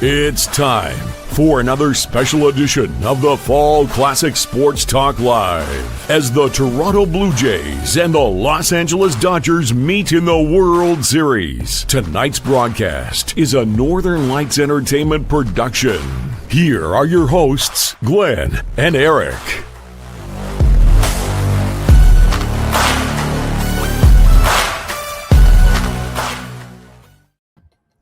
It's time for another special edition of the Fall Classic Sports Talk Live as the Toronto Blue Jays and the Los Angeles Dodgers meet in the World Series. Tonight's broadcast is a Northern Lights Entertainment production. Here are your hosts, Glenn and Eric.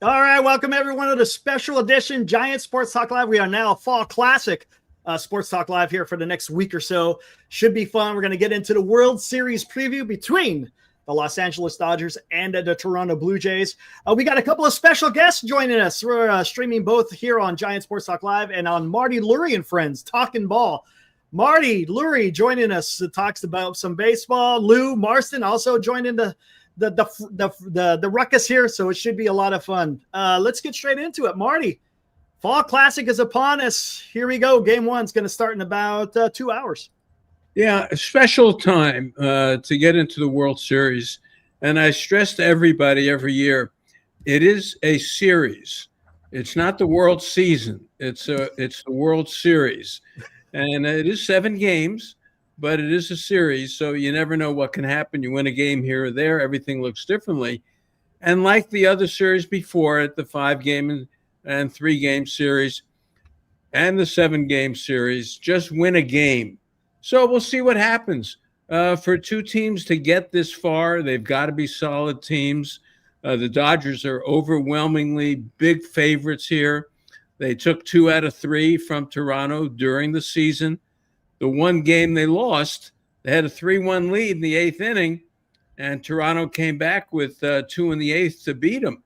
All right, welcome everyone to the special edition Giant Sports Talk Live. We are now a Fall Classic Sports Talk Live here for the next week or so. Should be fun. We're going to get into the World Series preview between the Los Angeles Dodgers and the Toronto Blue Jays. We got a couple of special guests joining us. We're streaming both here on Giant Sports Talk Live and on Marty Lurie and Friends Talking Ball. Marty Lurie joining us talks about some baseball. Lou Marston also joining the ruckus here, so it should be a lot of fun. Let's get straight into it. Marty, Fall Classic is upon us. Here we go. Game one's going to start in about 2 hours. Yeah, a special time to get into the World Series. And I stress to everybody every year, it is a series. It's not the World Season. It's the World Series. And it is 7 games, but it is a series, so you never know what can happen. You win a game here or there, everything looks differently. And like the other series before it, the 5-game and 3-game series and the 7-game series, just win a game. So we'll see what happens. For 2 teams to get this far, they've got to be solid teams. The Dodgers are overwhelmingly big favorites here. They took 2 out of 3 from Toronto during the season. The one game they lost, they had a 3-1 lead in the 8th inning, and Toronto came back with 2 in the 8th to beat them,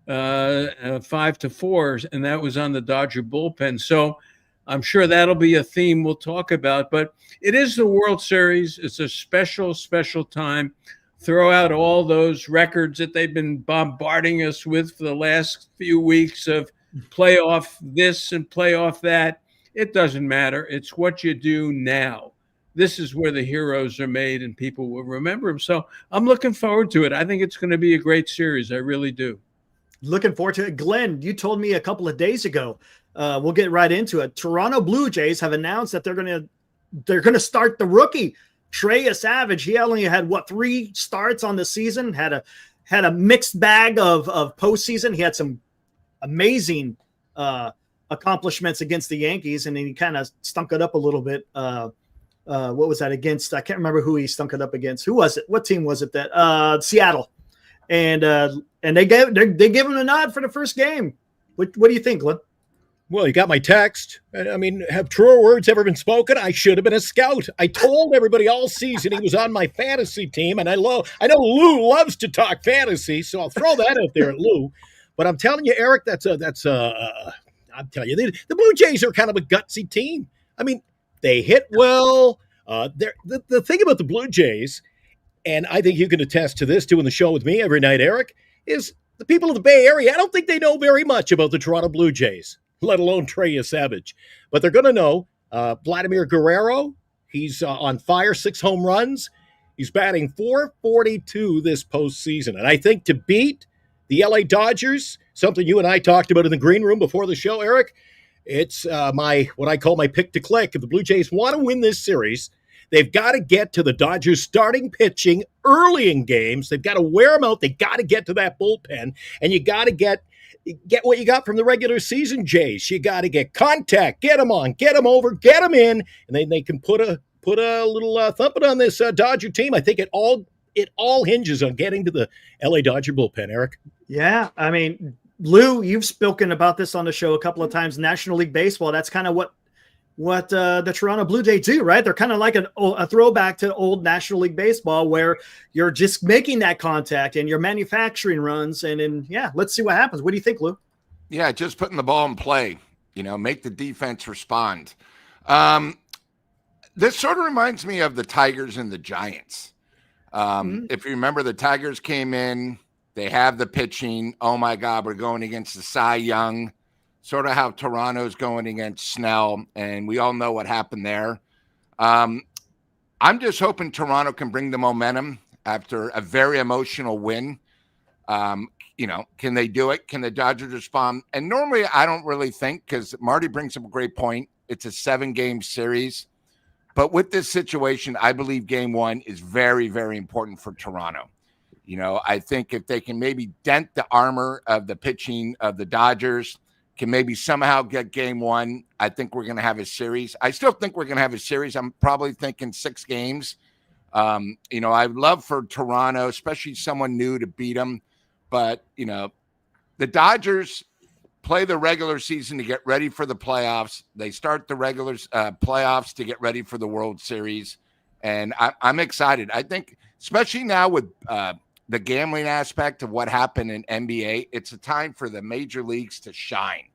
5-4, and that was on the Dodger bullpen. So I'm sure that'll be a theme we'll talk about. But it is the World Series. It's a special, special time. Throw out all those records that they've been bombarding us with for the last few weeks of playoff this and playoff that. It doesn't matter. It's what you do now. This is where the heroes are made and people will remember them. So I'm looking forward to it. I think it's going to be a great series. I really do. Looking forward to it. Glenn, you told me a couple of days ago, we'll get right into it. Toronto Blue Jays have announced that they're going to start the rookie, Trey Savage. He only had 3 starts on the season, had a mixed bag of postseason. He had some amazing accomplishments against the Yankees, and then he kind of stunk it up a little bit. What was that against? I can't remember who he stunk it up against. Who was it? What team was it that Seattle? And they gave him a nod for the first game. What do you think, Glenn? Well, you got my text. I mean, have truer words ever been spoken? I should have been a scout. I told everybody all season he was on my fantasy team, and I know Lou loves to talk fantasy, so I'll throw that out there at Lou. But I'm telling you, Eric, I'm telling you, the Blue Jays are kind of a gutsy team. I mean, they hit well. The thing about the Blue Jays, and I think you can attest to this doing the show with me every night, Eric, is the people of the Bay Area, I don't think they know very much about the Toronto Blue Jays, let alone Trey Savage. But they're going to know Vladimir Guerrero. He's on fire, 6 home runs. He's batting .442 this postseason. And I think to beat the LA Dodgers, something you and I talked about in the green room before the show, Eric, it's what I call my pick to click. If the Blue Jays want to win this series, they've got to get to the Dodgers starting pitching early in games. They've got to wear them out. They got to get to that bullpen, and you got to get what you got from the regular season Jays. You got to get contact, get them on, get them over, get them in, and then they can put a little thumping on this Dodger team. I think it all hinges on getting to the LA Dodger bullpen, Eric. Yeah, I mean, Lou, you've spoken about this on the show a couple of times. National League Baseball, that's kind of what the Toronto Blue Jays do, right? They're kind of like a throwback to old National League Baseball where you're just making that contact and you're manufacturing runs. And then, let's see what happens. What do you think, Lou? Yeah, just putting the ball in play, make the defense respond. This sort of reminds me of the Tigers and the Giants. If you remember, the Tigers came in, they have the pitching. Oh, my God, we're going against the Cy Young, sort of how Toronto's going against Snell, and we all know what happened there. I'm just hoping Toronto can bring the momentum after a very emotional win Can they do it? Can the Dodgers respond? And normally I don't really think, because Marty brings up a great point. It's a 7-game series. But with this situation, I believe game 1 is very, very important for Toronto. I think if they can maybe dent the armor of the pitching of the Dodgers, can maybe somehow get game 1, I think we're going to have a series. I still think we're going to have a series. I'm probably thinking 6 games. I'd love for Toronto, especially someone new, to beat them. But, the Dodgers play the regular season to get ready for the playoffs. They start the regular playoffs to get ready for the World Series. And I'm excited. I think, especially now with the gambling aspect of what happened in NBA, it's a time for the major leagues to shine,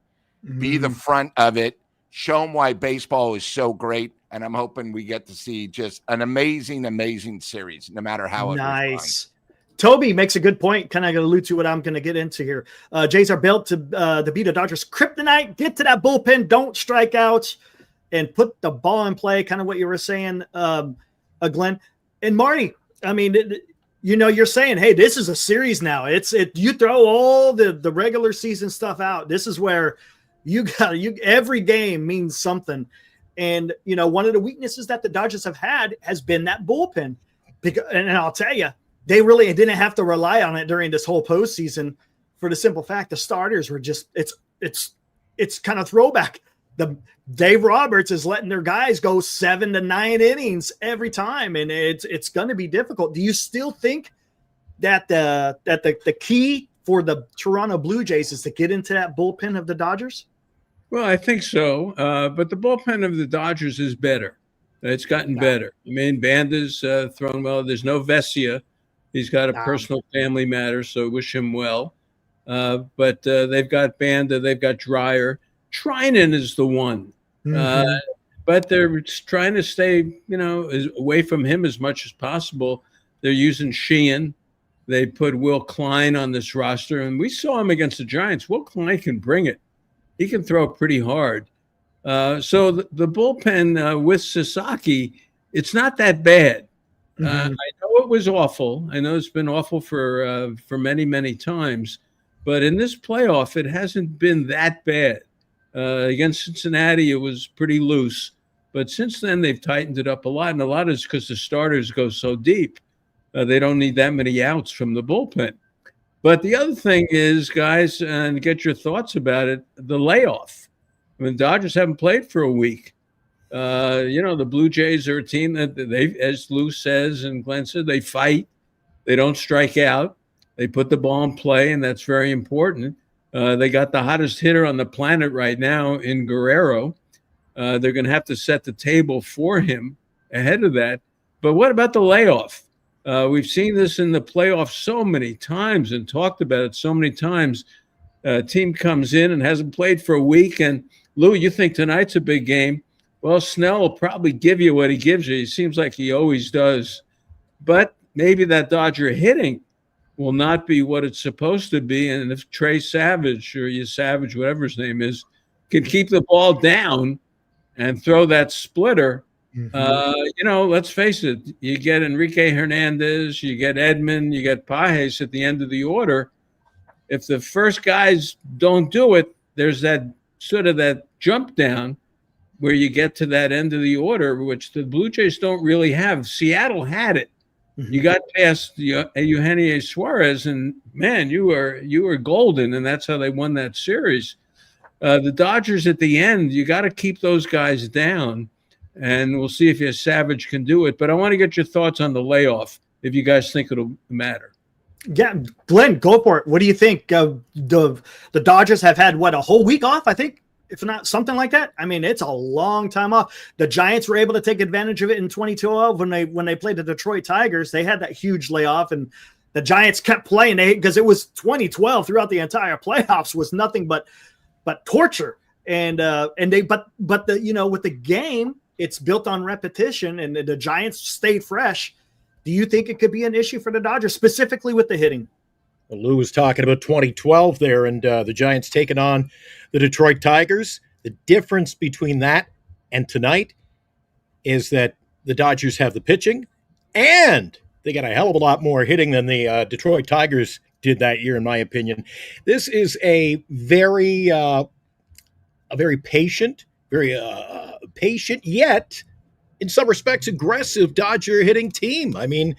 be the front of it, show them why baseball is so great. And I'm hoping we get to see just an amazing, amazing series, no matter how it responds. Toby makes a good point. Kind of going to allude to what I'm going to get into here. Jays are built to beat the Dodgers kryptonite. Get to that bullpen. Don't strike out and put the ball in play. Kind of what you were saying, Glenn. And Marty, I mean, you're saying, hey, this is a series now. You throw all the regular season stuff out. This is where every game means something. And, one of the weaknesses that the Dodgers have had has been that bullpen. And I'll tell you, they really didn't have to rely on it during this whole postseason, for the simple fact the starters were just it's kind of throwback. The Dave Roberts is letting their guys go 7 to 9 innings every time, and it's going to be difficult. Do you still think that the key for the Toronto Blue Jays is to get into that bullpen of the Dodgers? Well, I think so, but the bullpen of the Dodgers is better. It's gotten better. I mean, Banda's thrown well. There's no Vesia. He's got a personal family matter, so wish him well. But they've got Banda, they've got Dreyer. Trinan is the one. But they're trying to stay, away from him as much as possible. They're using Sheehan. They put Will Klein on this roster, and we saw him against the Giants. Will Klein can bring it. He can throw pretty hard. So the bullpen with Sasaki, it's not that bad. I know it was awful. I know it's been awful for many, many times. But in this playoff, it hasn't been that bad. Against Cincinnati, it was pretty loose. But since then, they've tightened it up a lot. And a lot is because the starters go so deep. They don't need that many outs from the bullpen. But the other thing is, guys, and get your thoughts about it, the layoff. I mean, the Dodgers haven't played for a week. The Blue Jays are a team that they, as Lou says and Glenn said, they fight. They don't strike out. They put the ball in play, and that's very important. They got the hottest hitter on the planet right now in Guerrero. They're going to have to set the table for him ahead of that. But what about the layoff? We've seen this in the playoffs so many times and talked about it so many times. A team comes in and hasn't played for a week, and Lou, you think tonight's a big game. Well, Snell will probably give you what he gives you. He seems like he always does. But maybe that Dodger hitting will not be what it's supposed to be. And if Trey Savage, or Savage, whatever his name is, can keep the ball down and throw that splitter, let's face it, you get Enrique Hernandez, you get Edman, you get Pages at the end of the order. If the first guys don't do it, there's that sort of that jump down where you get to that end of the order, which the Blue Jays don't really have. Seattle had it. You got past Eugenio Suarez, and man, you were golden, and that's how they won that series. The Dodgers at the end, you got to keep those guys down, and we'll see if Savage can do it. But I want to get your thoughts on the layoff, if you guys think it'll matter. Yeah, Glenn, go for it. What do you think? The Dodgers have had, a whole week off, I think? If not something like that. I mean, it's a long time off. The Giants were able to take advantage of it in 2012 when they played the Detroit Tigers. They had that huge layoff, and the Giants kept playing because it was 2012 throughout the entire playoffs was nothing but torture. And with the game, it's built on repetition, and the Giants stayed fresh. Do you think it could be an issue for the Dodgers, specifically with the hitting? Well, Lou was talking about 2012 there, and the Giants taking on the Detroit Tigers. The difference between that and tonight is that the Dodgers have the pitching, and they got a hell of a lot more hitting than the Detroit Tigers did that year, in my opinion. This is a very patient, yet in some respects aggressive Dodger hitting team. I mean,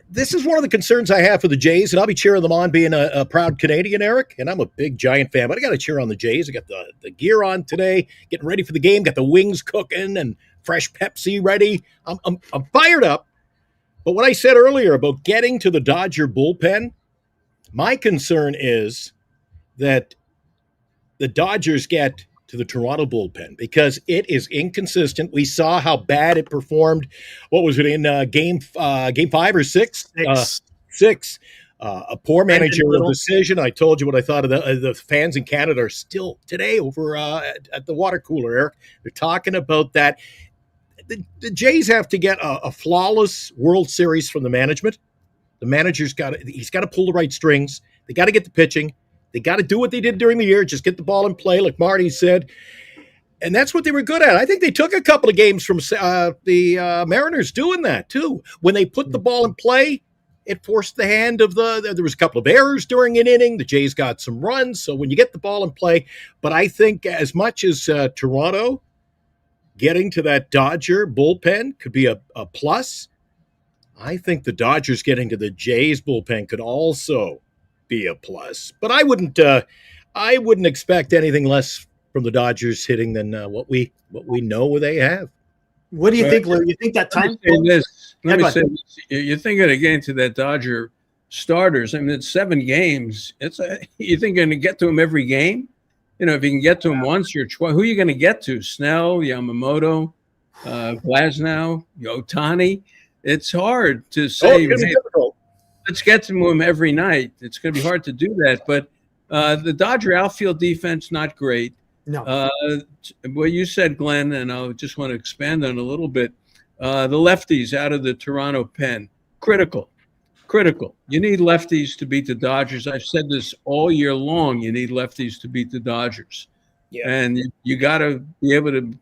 this is one of the concerns I have for the Jays, and I'll be cheering them on being a proud Canadian, Eric, and I'm a big Giant fan, but I got to cheer on the Jays. I got the gear on today, getting ready for the game, got the wings cooking and fresh Pepsi ready. I'm fired up. But what I said earlier about getting to the Dodger bullpen, my concern is that the Dodgers get to the Toronto bullpen because it is inconsistent. We saw how bad it performed. What was it in game 5 or 6? Six. A poor managerial decision. I told you what I thought of the fans in Canada are still today over at the water cooler, Eric. They're talking about that. The Jays have to get a flawless World Series from the management. The manager's he's got to pull the right strings. They got to get the pitching. They got to do what they did during the year, just get the ball in play, like Marty said. And that's what they were good at. I think they took a couple of games from the Mariners doing that, too. When they put the ball in play, it forced the hand of there was a couple of errors during an inning. The Jays got some runs. So when you get the ball in play, but I think as much as Toronto getting to that Dodger bullpen could be a plus, I think the Dodgers getting to the Jays bullpen could also be a plus. But I wouldn't expect anything less from the Dodgers hitting than what we know they have. What do you think, Lou? You think that time? Let me say this. You're thinking again to that Dodger starters. I mean, it's 7 games. You think you're going to get to them every game? You know, if you can get to them once, who are you going to get to? Snell, Yamamoto, Glasnow, Ohtani. It's hard to say. Let's get to him every night. It's going to be hard to do that. But the Dodger outfield defense, not great. No. What you said, Glenn, and I just want to expand on a little bit. The lefties out of the Toronto pen, critical. You need lefties to beat the Dodgers. I've said this all year long. You need lefties to beat the Dodgers. Yeah. And you got to be able to,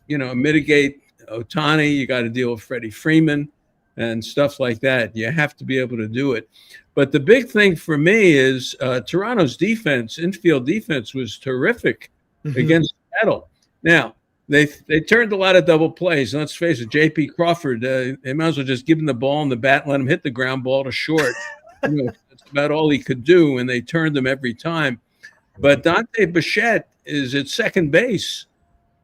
mitigate Ohtani. You got to deal with Freddie Freeman and stuff like that. You have to be able to do it. But the big thing for me is Toronto's defense, infield defense, was terrific against Vitello. Now, they turned a lot of double plays. And let's face it, J.P. Crawford, they might as well just give him the ball and the bat and let him hit the ground ball to short. That's about all he could do, and they turned him every time. But Dante Bichette is at second base.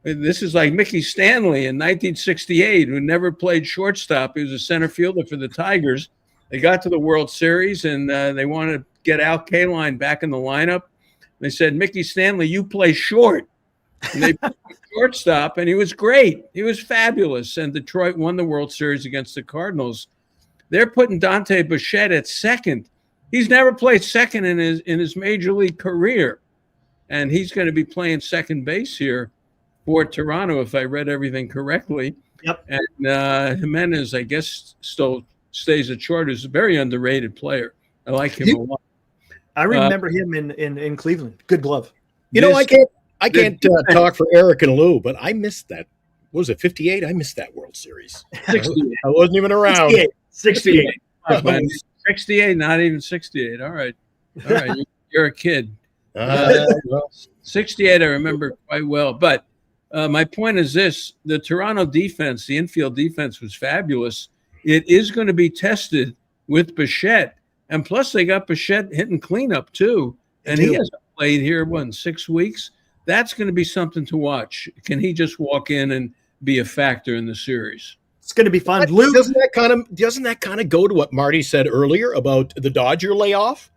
This is like Mickey Stanley in 1968, who never played shortstop. He was a center fielder for the Tigers. They got to the World Series, and they wanted to get Al Kaline back in the lineup. They said, Mickey Stanley, you play short. And they put him shortstop, and he was great. He was fabulous. And Detroit won the World Series against the Cardinals. They're putting Dante Bichette at second. He's never played second in his major league career. And he's going to be playing second base here for Toronto, if I read everything correctly. Yep. And Jimenez, I guess, still stays at short. Is a very underrated player. I like him a lot. I remember him in Cleveland. Good glove. I can't talk for Eric and Lou, but I missed that. What was it, 58? I missed that World Series. 68. I wasn't even around. 68. 68, not even 68. All right. You're a kid. 68, I remember quite well. But my point is this. The Toronto defense, the infield defense was fabulous. It is going to be tested with Bichette. And plus, they got Bichette hitting cleanup, too. And he hasn't played here, in 6 weeks. That's going to be something to watch. Can he just walk in and be a factor in the series? It's going to be fun. Luke, doesn't that kind of go to what Marty said earlier about the Dodger layoff?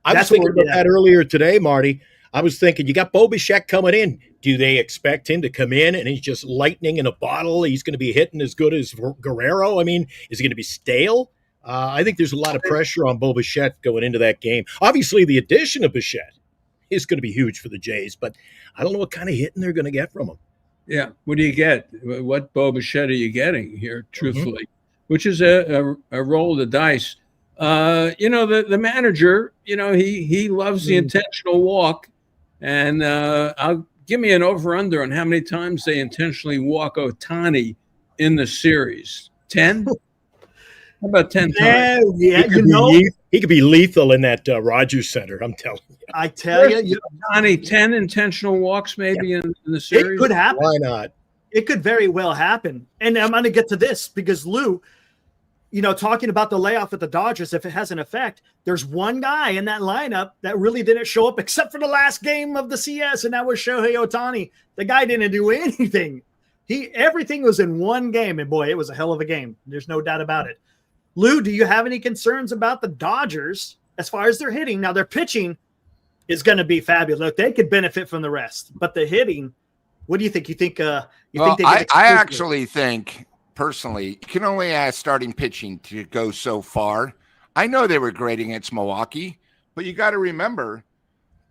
I was thinking about that earlier today, Marty. I was thinking, you got Bo Bichette coming in. Do they expect him to come in and he's just lightning in a bottle? He's going to be hitting as good as Guerrero? I mean, is he going to be stale? I think there's a lot of pressure on Bo Bichette going into that game. Obviously, the addition of Bichette is going to be huge for the Jays, but I don't know what kind of hitting they're going to get from him. Yeah. What do you get? What Bo Bichette are you getting here, truthfully? Which is a roll of the dice. The manager, he loves the intentional walk. And I'll give me an over-under on how many times they intentionally walk Ohtani in the series. 10? How about 10 times? Yeah, he could be lethal in that Rogers Center. I'm telling you. I tell you, Johnny, 10 intentional walks maybe in the series. it could happen. Why not? It could very well happen. And I'm going to get to this because Lou, talking about the layoff at the Dodgers, if it has an effect, there's one guy in that lineup that really didn't show up except for the last game of the CS, and that was Shohei Ohtani. The guy didn't do anything. Everything was in one game, and boy, it was a hell of a game. There's no doubt about it. Lou, do you have any concerns about the Dodgers as far as their hitting? Now, their pitching is going to be fabulous. Look, they could benefit from the rest, but the hitting, what do you think? You think I actually think personally, you can only ask starting pitching to go so far. I know they were great against Milwaukee, but you got to remember,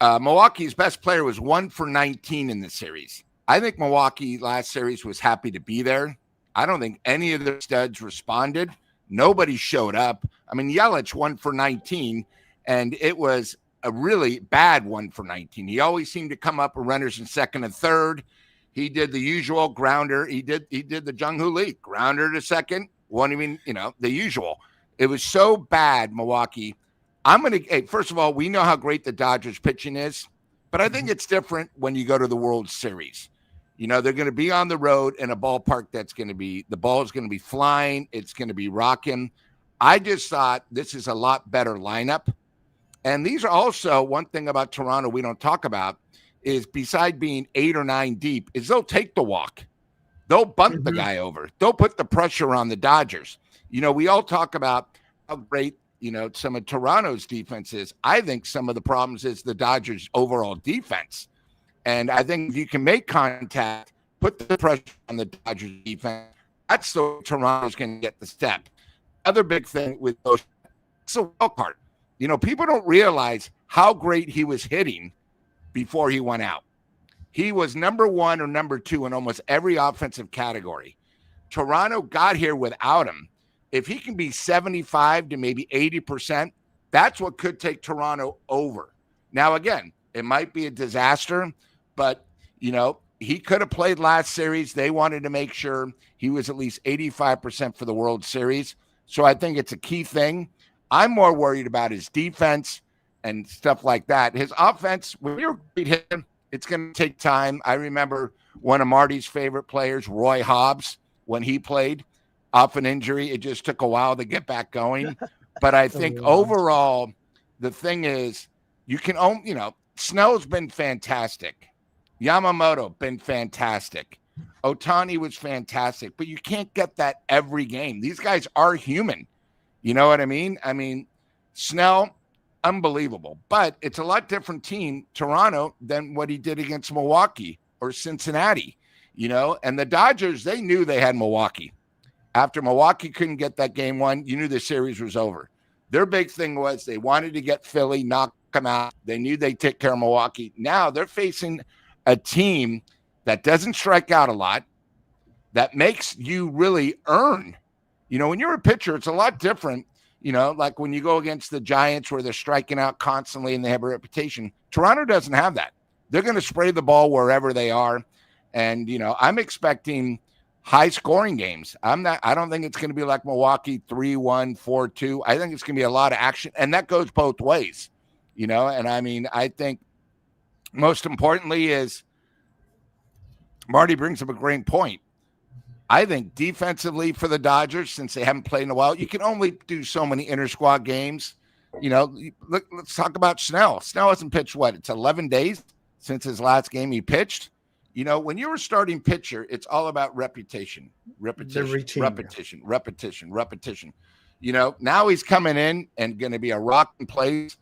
Milwaukee's best player was 1 for 19 in the series. I think Milwaukee last series was happy to be there. I don't think any of the studs responded. Nobody showed up. I mean, Yelich 1 for 19, and it was a really bad 1 for 19. He always seemed to come up with runners in second and third. He did the usual grounder. He did the Jung-Hoo Lee grounder to second. Wasn't even, the usual. It was so bad, Milwaukee. First of all, we know how great the Dodgers pitching is, but I think it's different when you go to the World Series. They're going to be on the road in a ballpark the ball is going to be flying. It's going to be rocking. I just thought this is a lot better lineup. And these are also one thing about Toronto we don't talk about is beside being 8 or 9 deep is they'll take the walk. They'll bunt the guy over. They'll put the pressure on the Dodgers. We all talk about how great, some of Toronto's defense is. I think some of the problems is the Dodgers' overall defense. And I think if you can make contact, put the pressure on the Dodgers defense, that's the way Toronto's going to get the step. Other big thing with those, it's a wild card. People don't realize how great he was hitting before he went out. He was number 1 or number 2 in almost every offensive category. Toronto got here without him. If he can be 75 to maybe 80%, that's what could take Toronto over. Now, again, it might be a disaster, but, he could have played last series. They wanted to make sure he was at least 85% for the World Series. So I think it's a key thing. I'm more worried about his defense and stuff like that. His offense, when you're a great hitter, it's going to take time. I remember one of Marty's favorite players, Roy Hobbs, when he played off an injury. It just took a while to get back going. But I think overall, the thing is, Snell's been fantastic. Yamamoto been fantastic. Ohtani was fantastic. But you can't get that every game. These guys are human. You know what I mean? I mean, Snell, unbelievable. But it's a lot different team, Toronto, than what he did against Milwaukee or Cincinnati. And the Dodgers, they knew they had Milwaukee. After Milwaukee couldn't get that game won, you knew the series was over. Their big thing was they wanted to get Philly, knock them out. They knew they'd take care of Milwaukee. Now they're facing a team that doesn't strike out a lot, that makes you really earn. When you're a pitcher, it's a lot different, like when you go against the Giants where they're striking out constantly and they have a reputation. Toronto doesn't have that. They're going to spray the ball wherever they are. And, I'm expecting high scoring games. I don't think it's going to be like Milwaukee 3-1, 4-2. I think it's going to be a lot of action. And that goes both ways, and I think most importantly is Marty brings up a great point. I think defensively for the Dodgers, since they haven't played in a while, you can only do so many inter-squad games. Let's talk about Snell. Snell hasn't pitched, it's 11 days since his last game he pitched. When you're a starting pitcher, it's all about repetition. Now he's coming in and going to be a rock and plays.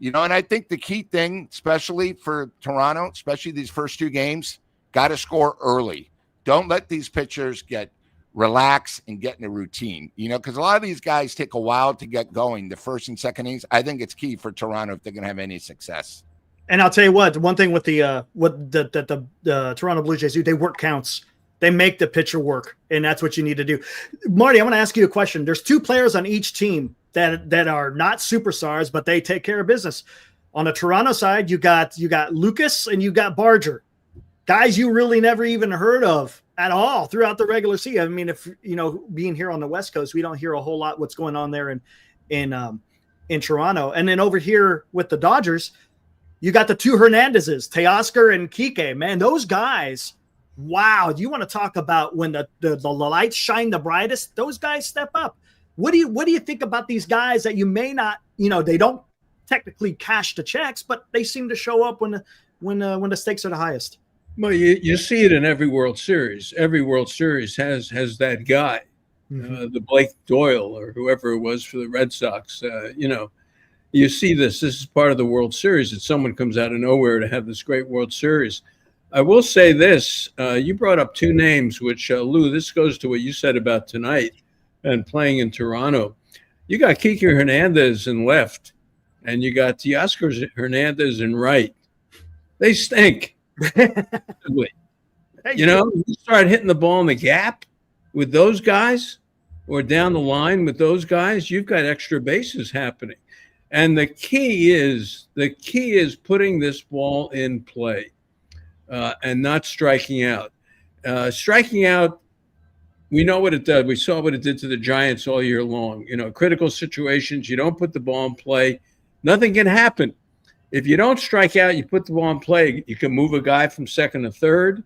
And I think the key thing, especially for Toronto, especially these first 2 games, got to score early. Don't let these pitchers relax and get in a routine, because a lot of these guys take a while to get going, the first and second innings. I think it's key for Toronto if they're going to have any success. And I'll tell you what, one thing with the Toronto Blue Jays do, they work counts. They make the pitcher work, and that's what you need to do. Marty, I want to ask you a question. There's 2 players on each team that are not superstars, but they take care of business. On the Toronto side, you got Lucas and you got Barger. Guys you really never even heard of at all throughout the regular season. I mean, if being here on the West Coast, we don't hear a whole lot what's going on there in Toronto. And then over here with the Dodgers, you got the two Hernandezes, Teoscar and Kike. Man, those guys, wow. Do you want to talk about when the lights shine the brightest? Those guys step up. What do you think about these guys that you may not, they don't technically cash the checks, but they seem to show up when the stakes are the highest? Well, you see it in every World Series. Every World Series has that guy, the Blake Doyle or whoever it was for the Red Sox. You see this. This is part of the World Series that someone comes out of nowhere to have this great World Series. I will say this. You brought up two names, which, Lou, this goes to what you said about tonight and playing in Toronto. You got Kike Hernandez in left, and you got Teoscar Hernandez in right. They stink. You start hitting the ball in the gap with those guys or down the line with those guys, you've got extra bases happening. And the key is putting this ball in play and not striking out. Striking out, we know what it does. We saw what it did to the Giants all year long. Critical situations, you don't put the ball in play, nothing can happen. If you don't strike out, you put the ball in play. You can move a guy from second to third.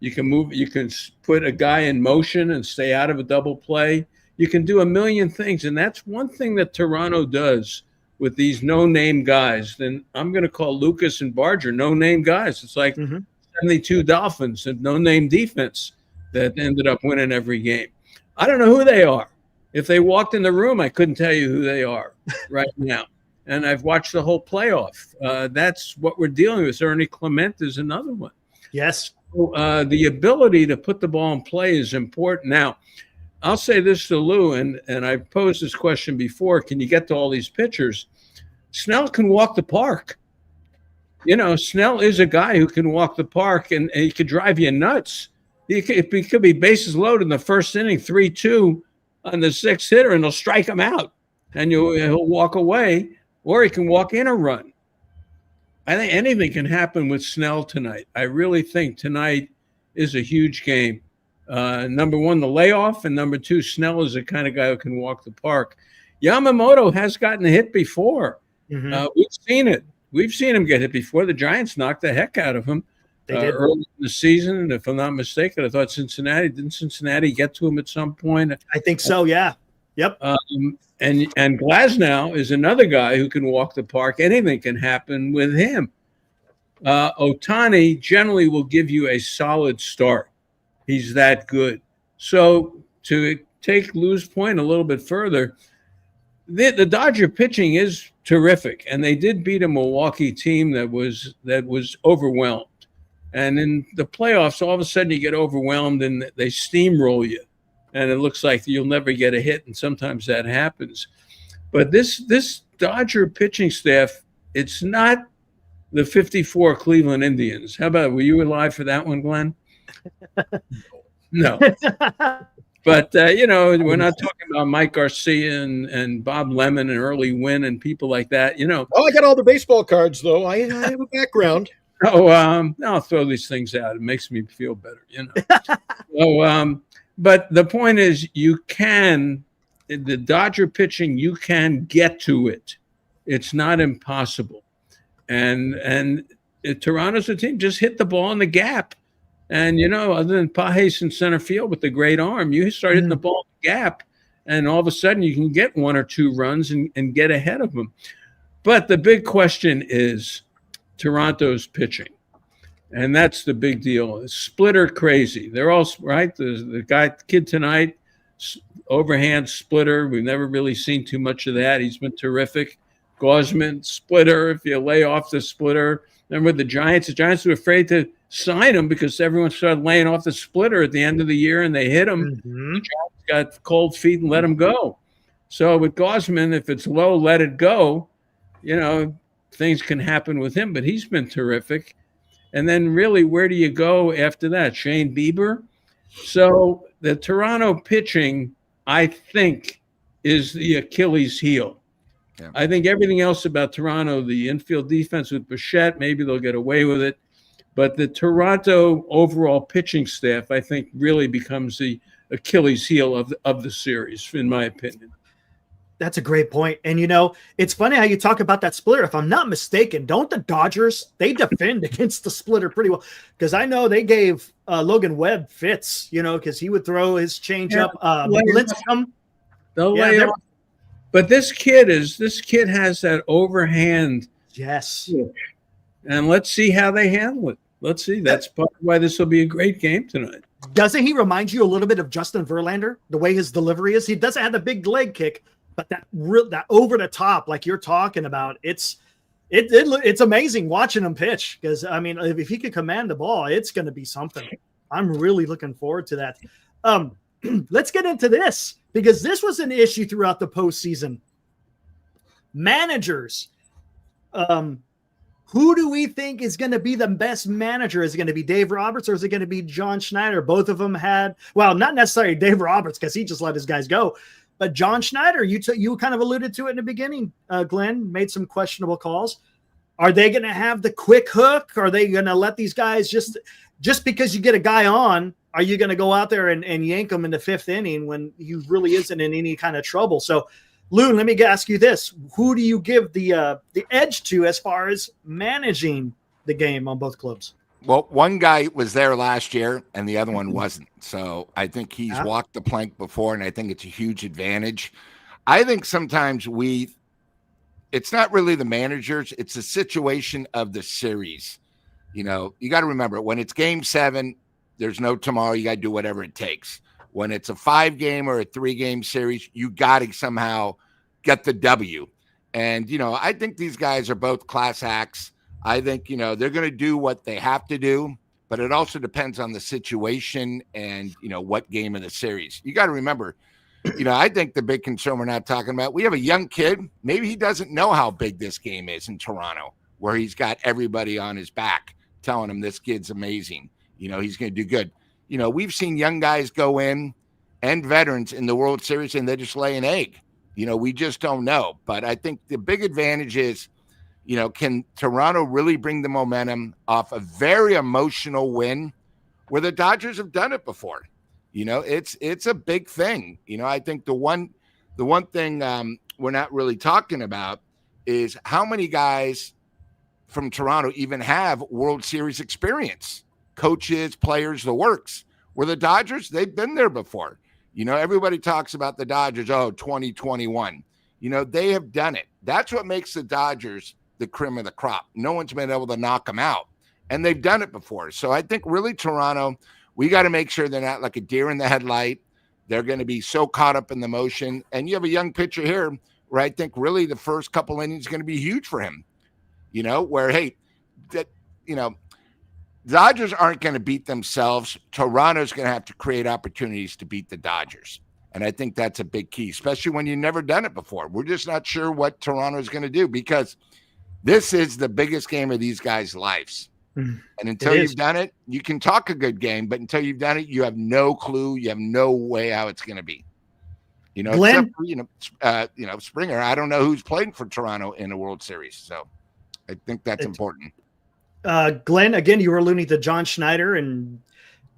You can put a guy in motion and stay out of a double play. You can do a million things. And that's one thing that Toronto does with these no-name guys. Then I'm going to call Lucas and Barger no-name guys. It's like 72 Dolphins and no-name defense that ended up winning every game. I don't know who they are. If they walked in the room, I couldn't tell you who they are right now. And I've watched the whole playoff. That's what we're dealing with. Ernie Clement is another one. Yes. So, the ability to put the ball in play is important. Now, I'll say this to Lou, and I've posed this question before. Can you get to all these pitchers? Snell can walk the park. Snell is a guy who can walk the park, and he could drive you nuts. He could be bases loaded in the first inning, 3-2 on the sixth hitter, and they'll strike him out, and he'll walk away. Or he can walk in a run. I think anything can happen with Snell tonight. I really think tonight is a huge game. Number one, the layoff, and number two, Snell is the kind of guy who can walk the park. Yamamoto has gotten hit before. We've seen it. We've seen him get hit before. The Giants knocked the heck out of him early in the season. If I'm not mistaken, I thought didn't Cincinnati get to him at some point? I think so, yeah. Yep. And Glasnow is another guy who can walk the park. Anything can happen with him. Ohtani generally will give you a solid start. He's that good. So to take Lou's point a little bit further, the Dodger pitching is terrific, and they did beat a Milwaukee team that was overwhelmed. And in the playoffs, all of a sudden you get overwhelmed and they steamroll you. And it looks like you'll never get a hit, and sometimes that happens. But this Dodger pitching staff, it's not the 54 Cleveland Indians. How about, were you alive for that one, Glenn? No. But, we're not talking about Mike Garcia and Bob Lemon and Early Wynn and people like that, Oh, I got all the baseball cards, though. I have a background. I'll throw these things out. It makes me feel better, So, but the point is, the Dodger pitching, you can get to it. It's not impossible. And Toronto's a team, just hit the ball in the gap. And, other than Pages in center field with the great arm, you start hitting the ball in the gap, and all of a sudden you can get one or two runs and get ahead of them. But the big question is Toronto's pitching. And that's the big deal. Splitter crazy. They're all right. The kid tonight, overhand splitter. We've never really seen too much of that. He's been terrific. Gausman, splitter. If you lay off the splitter. Remember the Giants were afraid to sign him because everyone started laying off the splitter at the end of the year, and they hit him. The Giants got cold feet and let him go. So with Gausman, if it's low, let it go. Things can happen with him, but he's been terrific. And then really, where do you go after that? Shane Bieber? So the Toronto pitching, I think, is the Achilles heel. Yeah. I think everything else about Toronto, the infield defense with Bichette, maybe they'll get away with it. But the Toronto overall pitching staff, I think, really becomes the Achilles heel of the series, in my opinion. That's a great point. And, it's funny how you talk about that splitter. If I'm not mistaken, don't the Dodgers, they defend against the splitter pretty well? Because I know they gave Logan Webb fits, because he would throw his changeup. Lincecum. They'll lay off. But this kid has that overhand. Yes. And let's see how they handle it. Let's see. That's part of why this will be a great game tonight. Doesn't he remind you a little bit of Justin Verlander, the way his delivery is? He doesn't have the big leg kick, but that over the top, like you're talking about, it's amazing watching him pitch. Because if he could command the ball, it's going to be something. I'm really looking forward to that. Let's get into this, because this was an issue throughout the postseason. Managers, who do we think is going to be the best manager? Is it going to be Dave Roberts, or is it going to be John Schneider? Both of them had, well, not necessarily Dave Roberts, because he just let his guys go. But John Schneider, you kind of alluded to it in the beginning, Glenn, made some questionable calls. Are they going to have the quick hook? Are they going to let these guys just because you get a guy on, are you going to go out there and yank him in the fifth inning when he really isn't in any kind of trouble? So, Loon, let me ask you this. Who do you give the edge to as far as managing the game on both clubs? Well, one guy was there last year and the other one wasn't. So I think he's walked the plank before, and I think it's a huge advantage. I think sometimes it's not really the managers, it's the situation of the series. You got to remember, when it's game 7, there's no tomorrow. You got to do whatever it takes. When it's a 5-game or a 3-game series, you got to somehow get the W. And, I think these guys are both class acts. I think, they're going to do what they have to do, but it also depends on the situation and, what game of the series. You got to remember, I think the big concern we're not talking about, we have a young kid. Maybe he doesn't know how big this game is in Toronto, where he's got everybody on his back telling him this kid's amazing. He's going to do good. We've seen young guys go in and veterans in the World Series and they just lay an egg. We just don't know. But I think the big advantage is, can Toronto really bring the momentum off a very emotional win where the Dodgers have done it before? It's a big thing. I think the one thing we're not really talking about is how many guys from Toronto even have World Series experience. Coaches, players, the works. Where the Dodgers, they've been there before. Everybody talks about the Dodgers, 2021. They have done it. That's what makes the Dodgers the cream of the crop. No one's been able to knock them out. And they've done it before. So I think really Toronto, we got to make sure they're not like a deer in the headlight. They're going to be so caught up in the motion. And you have a young pitcher here where I think really the first couple innings is going to be huge for him. Dodgers aren't going to beat themselves. Toronto's going to have to create opportunities to beat the Dodgers. And I think that's a big key, especially when you've never done it before. We're just not sure what Toronto's going to do because this is the biggest game of these guys' lives. And until you've done it, you can talk a good game, but until you've done it, you have no clue. You have no way how it's going to be. Glenn? Except for, Springer. I don't know who's played for Toronto in a World Series. So I think that's important. Glenn, again, you were alluding to John Schneider, and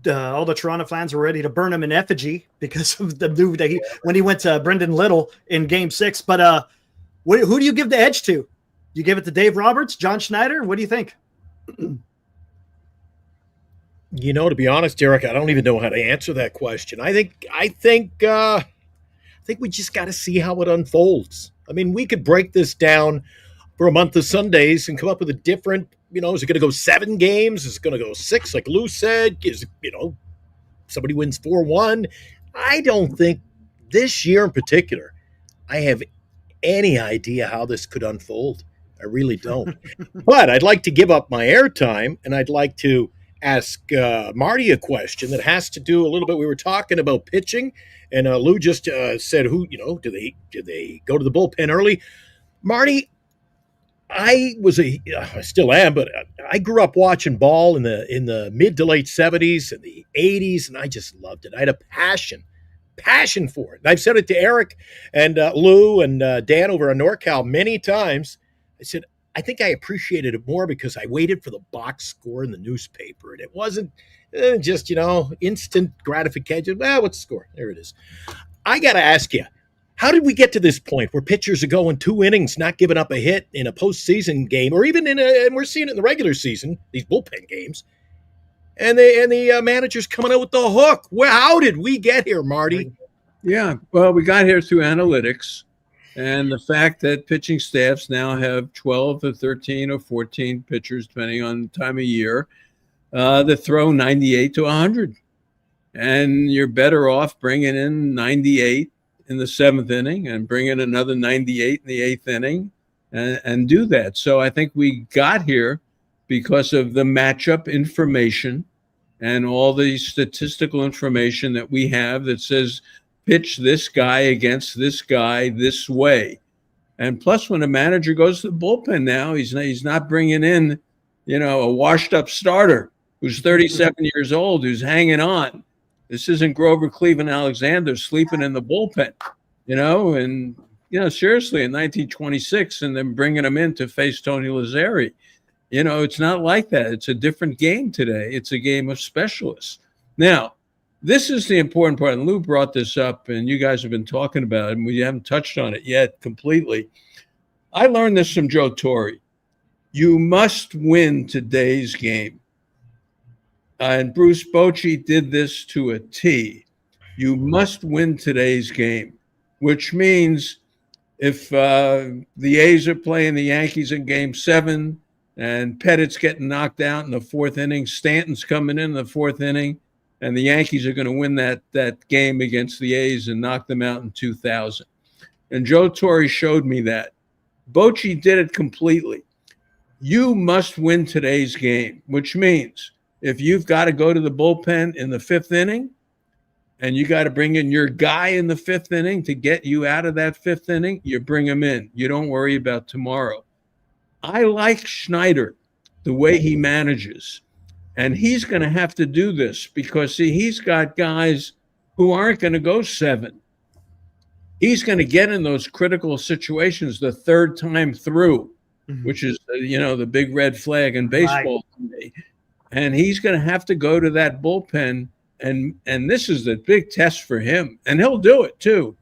all the Toronto fans were ready to burn him in effigy because of the move that when he went to Brendan Little in Game 6. But who do you give the edge to? You give it to Dave Roberts, John Schneider? What do you think? To be honest, Derek, I don't even know how to answer that question. I think we just got to see how it unfolds. I mean, we could break this down for a month of Sundays and come up with a different, is it going to go 7 games? Is it going to go 6, like Lou said? Is somebody wins 4-1? I don't think this year in particular, I have any idea how this could unfold. I really don't. But I'd like to give up my airtime, and I'd like to ask Marty a question that has to do a little bit. We were talking about pitching, and Lou just said, "Who do they go to the bullpen early?" Marty, I still am, but I grew up watching ball in the mid to late 70s and the 80s, and I just loved it. I had a passion for it. And I've said it to Eric and Lou and Dan over on NorCal many times. I said, I think I appreciated it more because I waited for the box score in the newspaper, and it wasn't just, instant gratification. Well, what's the score? There it is. I got to ask you, how did we get to this point where pitchers are going 2 innings, not giving up a hit in a postseason game, or even and we're seeing it in the regular season, these bullpen games, and the manager's coming out with the hook? How did we get here, Marty? Yeah, well, we got here through analytics. And the fact that pitching staffs now have 12 or 13 or 14 pitchers, depending on the time of year, that throw 98 to 100. And you're better off bringing in 98 in the 7th inning and bringing another 98 in the 8th inning and do that. So I think we got here because of the matchup information and all the statistical information that we have that says pitch this guy against this guy this way. And plus, when a manager goes to the bullpen now, he's not bringing in, a washed up starter who's 37 years old, who's hanging on. This isn't Grover Cleveland Alexander sleeping in the bullpen, seriously, in 1926, and then bringing him in to face Tony Lazzeri. It's not like that. It's a different game today. It's a game of specialists. Now, this is the important part, and Lou brought this up, and you guys have been talking about it, and we haven't touched on it yet completely. I learned this from Joe Torre. You must win today's game. And Bruce Bochy did this to a T. You must win today's game, which means if the A's are playing the Yankees in Game 7 and Pettit's getting knocked out in the 4th inning, Stanton's coming in the 4th inning, and the Yankees are going to win that game against the A's and knock them out in 2000. And Joe Torre showed me that. Bochy did it completely. You must win today's game, which means if you've got to go to the bullpen in the 5th inning and you got to bring in your guy in the 5th inning to get you out of that 5th inning, you bring him in. You don't worry about tomorrow. I like Schneider, the way he manages. And he's going to have to do this because, see, he's got guys who aren't going to go 7. He's going to get in those critical situations the 3rd time through, which is, the big red flag in baseball today. And he's going to have to go to that bullpen. And this is the big test for him. And he'll do it, too.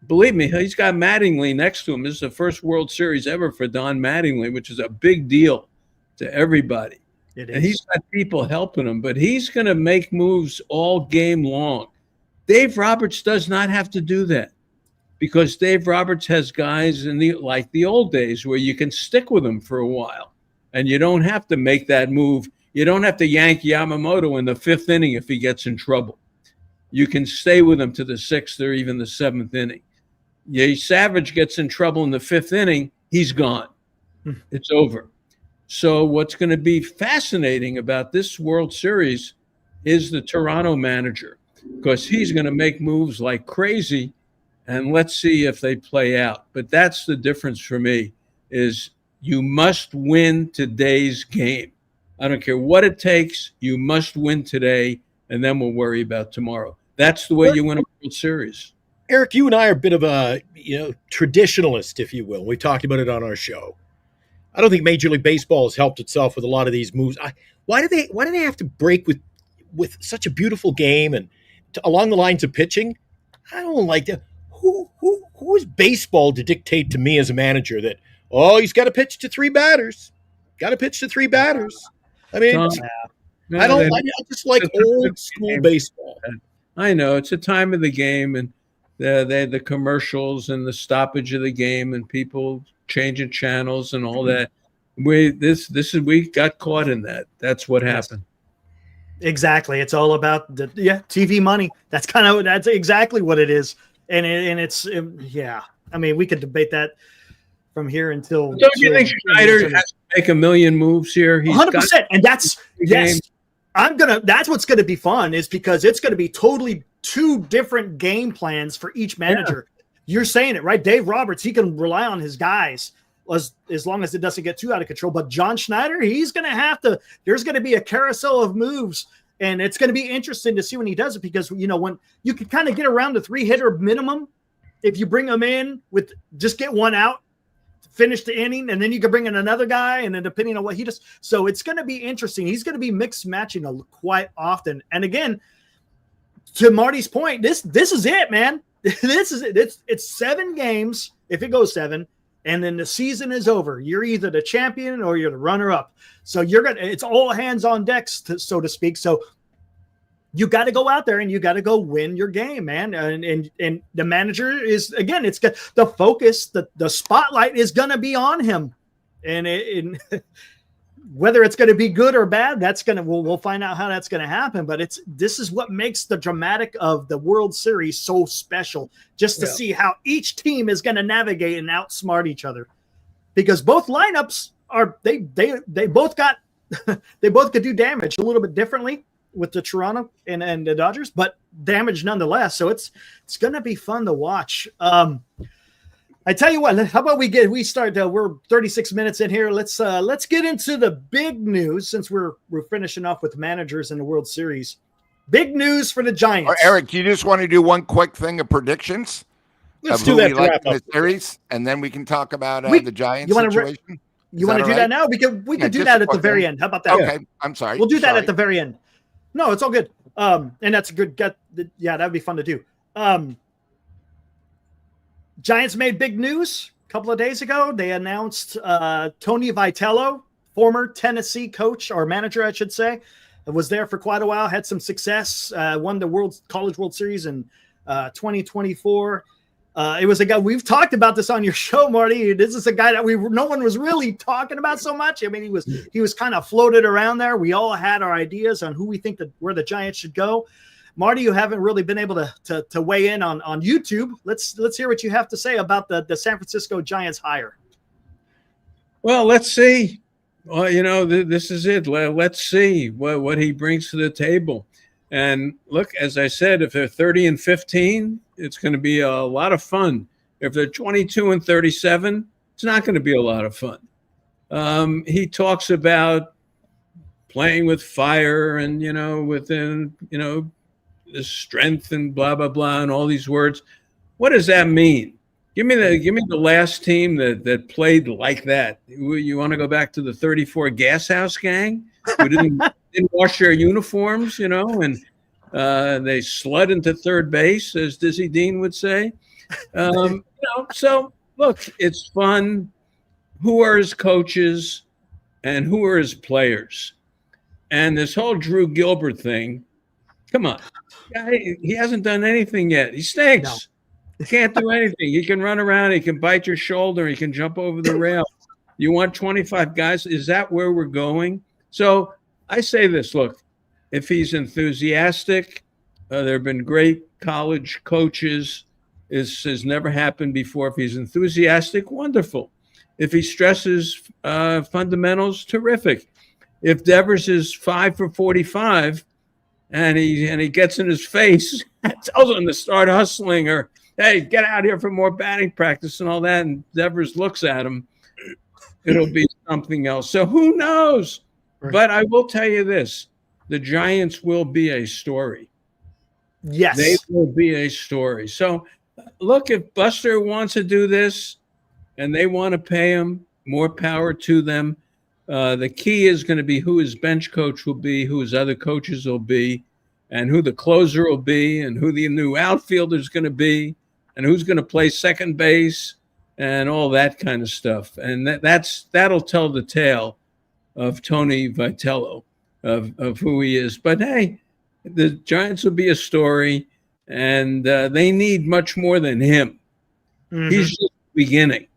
Believe me, he's got Mattingly next to him. This is the first World Series ever for Don Mattingly, which is a big deal to everybody. And he's got people helping him, but he's going to make moves all game long. Dave Roberts does not have to do that because Dave Roberts has guys like the old days where you can stick with them for a while and you don't have to make that move. You don't have to yank Yamamoto in the 5th inning if he gets in trouble. You can stay with him to the 6th or even the 7th inning. Savage gets in trouble in the 5th inning, he's gone. It's over. So what's going to be fascinating about this World Series is the Toronto manager because he's going to make moves like crazy, and let's see if they play out. But that's the difference for me is you must win today's game. I don't care what it takes. You must win today, and then we'll worry about tomorrow. That's the way you win a World Series. Eric, you and I are a bit of a traditionalist, if you will. We talked about it on our show. I don't think Major League Baseball has helped itself with a lot of these moves. Why do they have to break with such a beautiful game and along the lines of pitching? I don't like that. Who is baseball to dictate to me as a manager that he's got to pitch to 3 batters? Got to pitch to 3 batters. I mean, I just like old school baseball. I know it's a time of the game and the commercials and the stoppage of the game and people changing channels and all that. We got caught in that. That's what happened. Exactly. It's all about the TV money. That's exactly what it is. And it's I mean, we could debate that from here until. Don't you think Schneider has to make a million moves here? 100%. And that's that's what's going to be fun is because it's going to be totally 2 different game plans for each manager. Yeah. You're saying it, right? Dave Roberts, he can rely on his guys as long as it doesn't get too out of control. But John Schneider, he's going to have to – there's going to be a carousel of moves, and it's going to be interesting to see when he does it because, when you can kind of get around the 3-hitter minimum, if you bring them in with just get one out finish the inning, and then you can bring in another guy, and then depending on what he does. So it's going to be interesting. He's going to be mixed matching quite often. And again, to Marty's point, this is it, man. This is it. It's 7 games if it goes 7, and then the season is over. You're either the champion or you're the runner-up. So it's all hands on deck, so to speak. So you got to go out there and you got to go win your game, man. And the manager is, again, it's got the focus, the spotlight is going to be on him. And whether it's going to be good or bad, we'll find out how that's going to happen. But this is what makes the dramatic of the World Series so special, just to see how each team is going to navigate and outsmart each other, because both lineups they both got they both could do damage a little bit differently with the Toronto and the Dodgers, but damage nonetheless. So it's going to be fun to watch. I tell you what, how about we start? We're 36 minutes in here. Let's get into the big news, since we're finishing off with managers in the World Series. Big news for the Giants. Eric, you just want to do one quick thing of predictions? Let's do that to wrap up the series, and then we can talk about the Giants situation. You want to do that now? We could do that at the very end. How about that? Okay, I'm sorry. We'll do that at the very end. No, it's all good. And that's a good gut. Yeah, that'd be fun to do. Giants made big news a couple of days ago. They announced Tony Vitello, former Tennessee coach or manager, I should say, was there for quite a while, had some success, won the College World Series in 2024. It was a guy, we've talked about this on your show, Marty. This is a guy that no one was really talking about so much. I mean, he was kind of floated around there. We all had our ideas on who we think where the Giants should go. Marty, you haven't really been able to weigh in on YouTube. Let's hear what you have to say about the San Francisco Giants hire. Well, let's see. Well, this is it. Let's see what he brings to the table. And look, as I said, if they're 30-15, it's going to be a lot of fun. If they're 22-37, it's not going to be a lot of fun. He talks about playing with fire and, within, the strength and blah, blah, blah, and all these words. What does that mean? Give me the last team that played like that. You want to go back to the 34 Gas House gang who didn't wash their uniforms, and they slid into third base, as Dizzy Dean would say. So look, it's fun. Who are his coaches and who are his players? And this whole Drew Gilbert thing, come on. He hasn't done anything yet. He stinks. No. He can't do anything. He can run around. He can bite your shoulder. He can jump over the rail. You want 25 guys? Is that where we're going? So I say this, look, if he's enthusiastic, there have been great college coaches. This has never happened before. If he's enthusiastic, wonderful. If he stresses fundamentals, terrific. If Devers is 5 for 45 and he gets in his face, tells him to start hustling, or hey, get out here for more batting practice and all that, and Devers looks at him, it'll be something else. So who knows? Right. But I will tell you this, the Giants will be a story. Yes. They will be a story. So look, if Buster wants to do this and they want to pay him, more power to them. The key is going to be who his bench coach will be, who his other coaches will be, and who the closer will be, and who the new outfielder is going to be, and who's going to play second base, and all that kind of stuff. And that'll tell the tale of Tony Vitello, of who he is. But hey, the Giants will be a story, and they need much more than him. Mm-hmm. He's just beginning.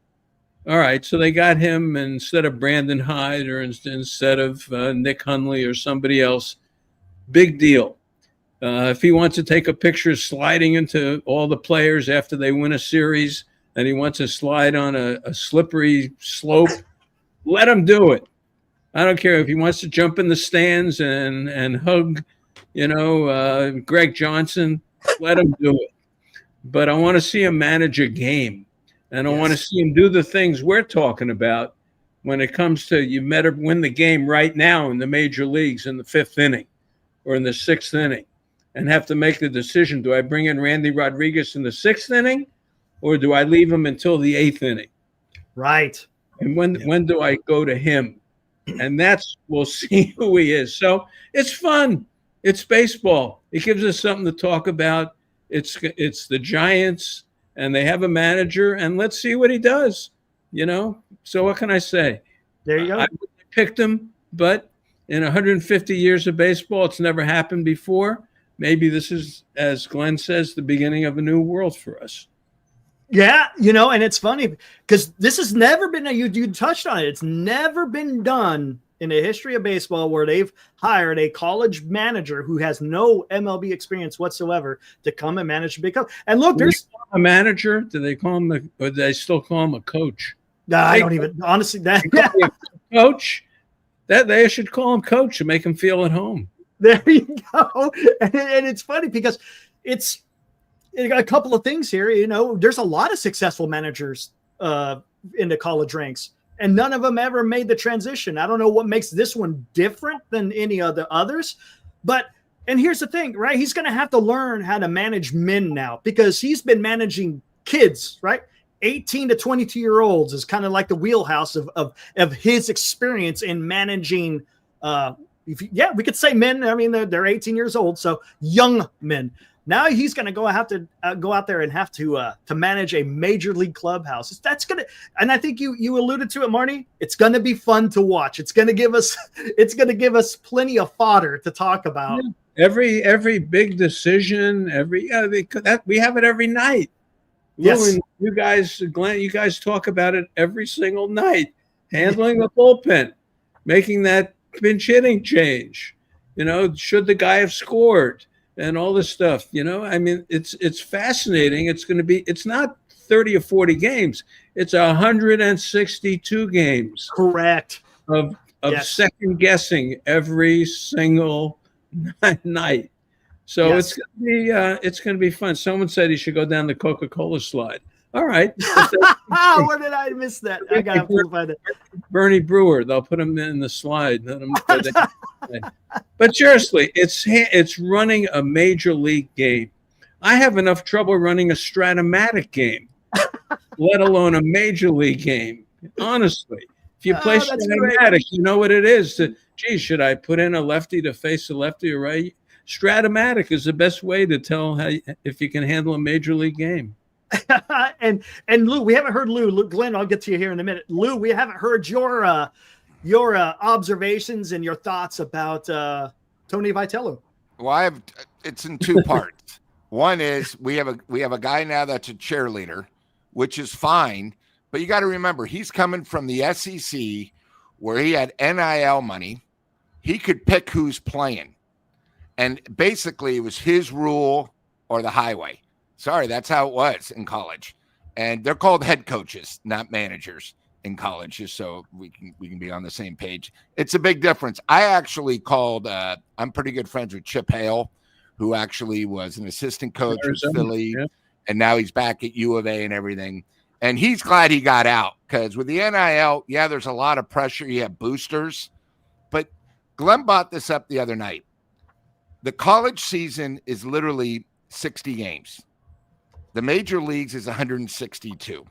All right, so they got him instead of Brandon Hyde or instead of Nick Hundley or somebody else. Big deal. If he wants to take a picture sliding into all the players after they win a series and he wants to slide on a slippery slope, let him do it. I don't care if he wants to jump in the stands and hug, Greg Johnson, let him do it. But I want to see him manage a game. And I want to see him do the things we're talking about when it comes to you better win the game right now in the major leagues in the 5th inning or in the 6th inning and have to make the decision. Do I bring in Randy Rodriguez in the 6th inning or do I leave him until the 8th inning? Right. And when do I go to him? And we'll see who he is. So it's fun. It's baseball. It gives us something to talk about. It's the Giants, and they have a manager, and let's see what he does. So what can I say? There you go. I picked him, but in 150 years of baseball, it's never happened before. Maybe this is, as Glenn says, the beginning of a new world for us. Yeah, and it's funny because this has never been, you touched on it. It's never been done in the history of baseball where they've hired a college manager who has no MLB experience whatsoever to come and manage a big club. And look, there's a manager. Do they call him or do they still call him a coach? No, I don't even, honestly, coach. That they should call him coach to make him feel at home. There you go. And it's funny because it's a couple of things here. There's a lot of successful managers in the college ranks, and none of them ever made the transition. I don't know what makes this one different than any of the others, and here's the thing, right? He's going to have to learn how to manage men now because he's been managing kids, right? 18 to 22-year-olds is kind of like the wheelhouse of his experience in managing. We could say men. I mean, they're 18 years old, so young men. Now he's going to have to go out there and have to manage a major league clubhouse. That's going to, and I think you alluded to it, Marty. It's going to be fun to watch. It's going to give us plenty of fodder to talk about. Yeah. Every big decision, we have it every night. Yes, Lou, you guys, Glenn, you guys talk about it every single night. Handling the bullpen, making that pinch hitting change. Should the guy have scored? And all this stuff, I mean, it's fascinating. It's not 30 or 40 games. It's 162 games. Correct. Of second guessing every single night. So yes. it's going to be fun. Someone said he should go down the Coca-Cola slide. All right. Where did I miss that? I got to find it. Bernie Brewer, they'll put him in the slide. Let him go down. But seriously, it's running a major league game. I have enough trouble running a Stratomatic game, let alone a major league game. Honestly, if you play Stratomatic, you know what it is. Should I put in a lefty to face a lefty or right? Stratomatic is the best way to tell if you can handle a major league game. and Lou, we haven't heard Lou. Glenn, I'll get to you here in a minute. Lou, we haven't heard your observations and your thoughts about Tony Vitello. Well, it's in two parts. One is we have a guy now that's a cheerleader, which is fine, but you got to remember he's coming from the SEC where he had NIL money. He could pick who's playing, and basically it was his rule or the highway. Sorry, that's how it was in college, and they're called head coaches, not managers. In college, just so we can be on the same page. It's a big difference. I actually called I'm pretty good friends with Chip Hale, who actually was an assistant coach with Philly, and now he's back at U of A and everything. And he's glad he got out because with the NIL, there's a lot of pressure. You have boosters. But Glenn brought this up the other night. The college season is literally 60 games. The major leagues is 162.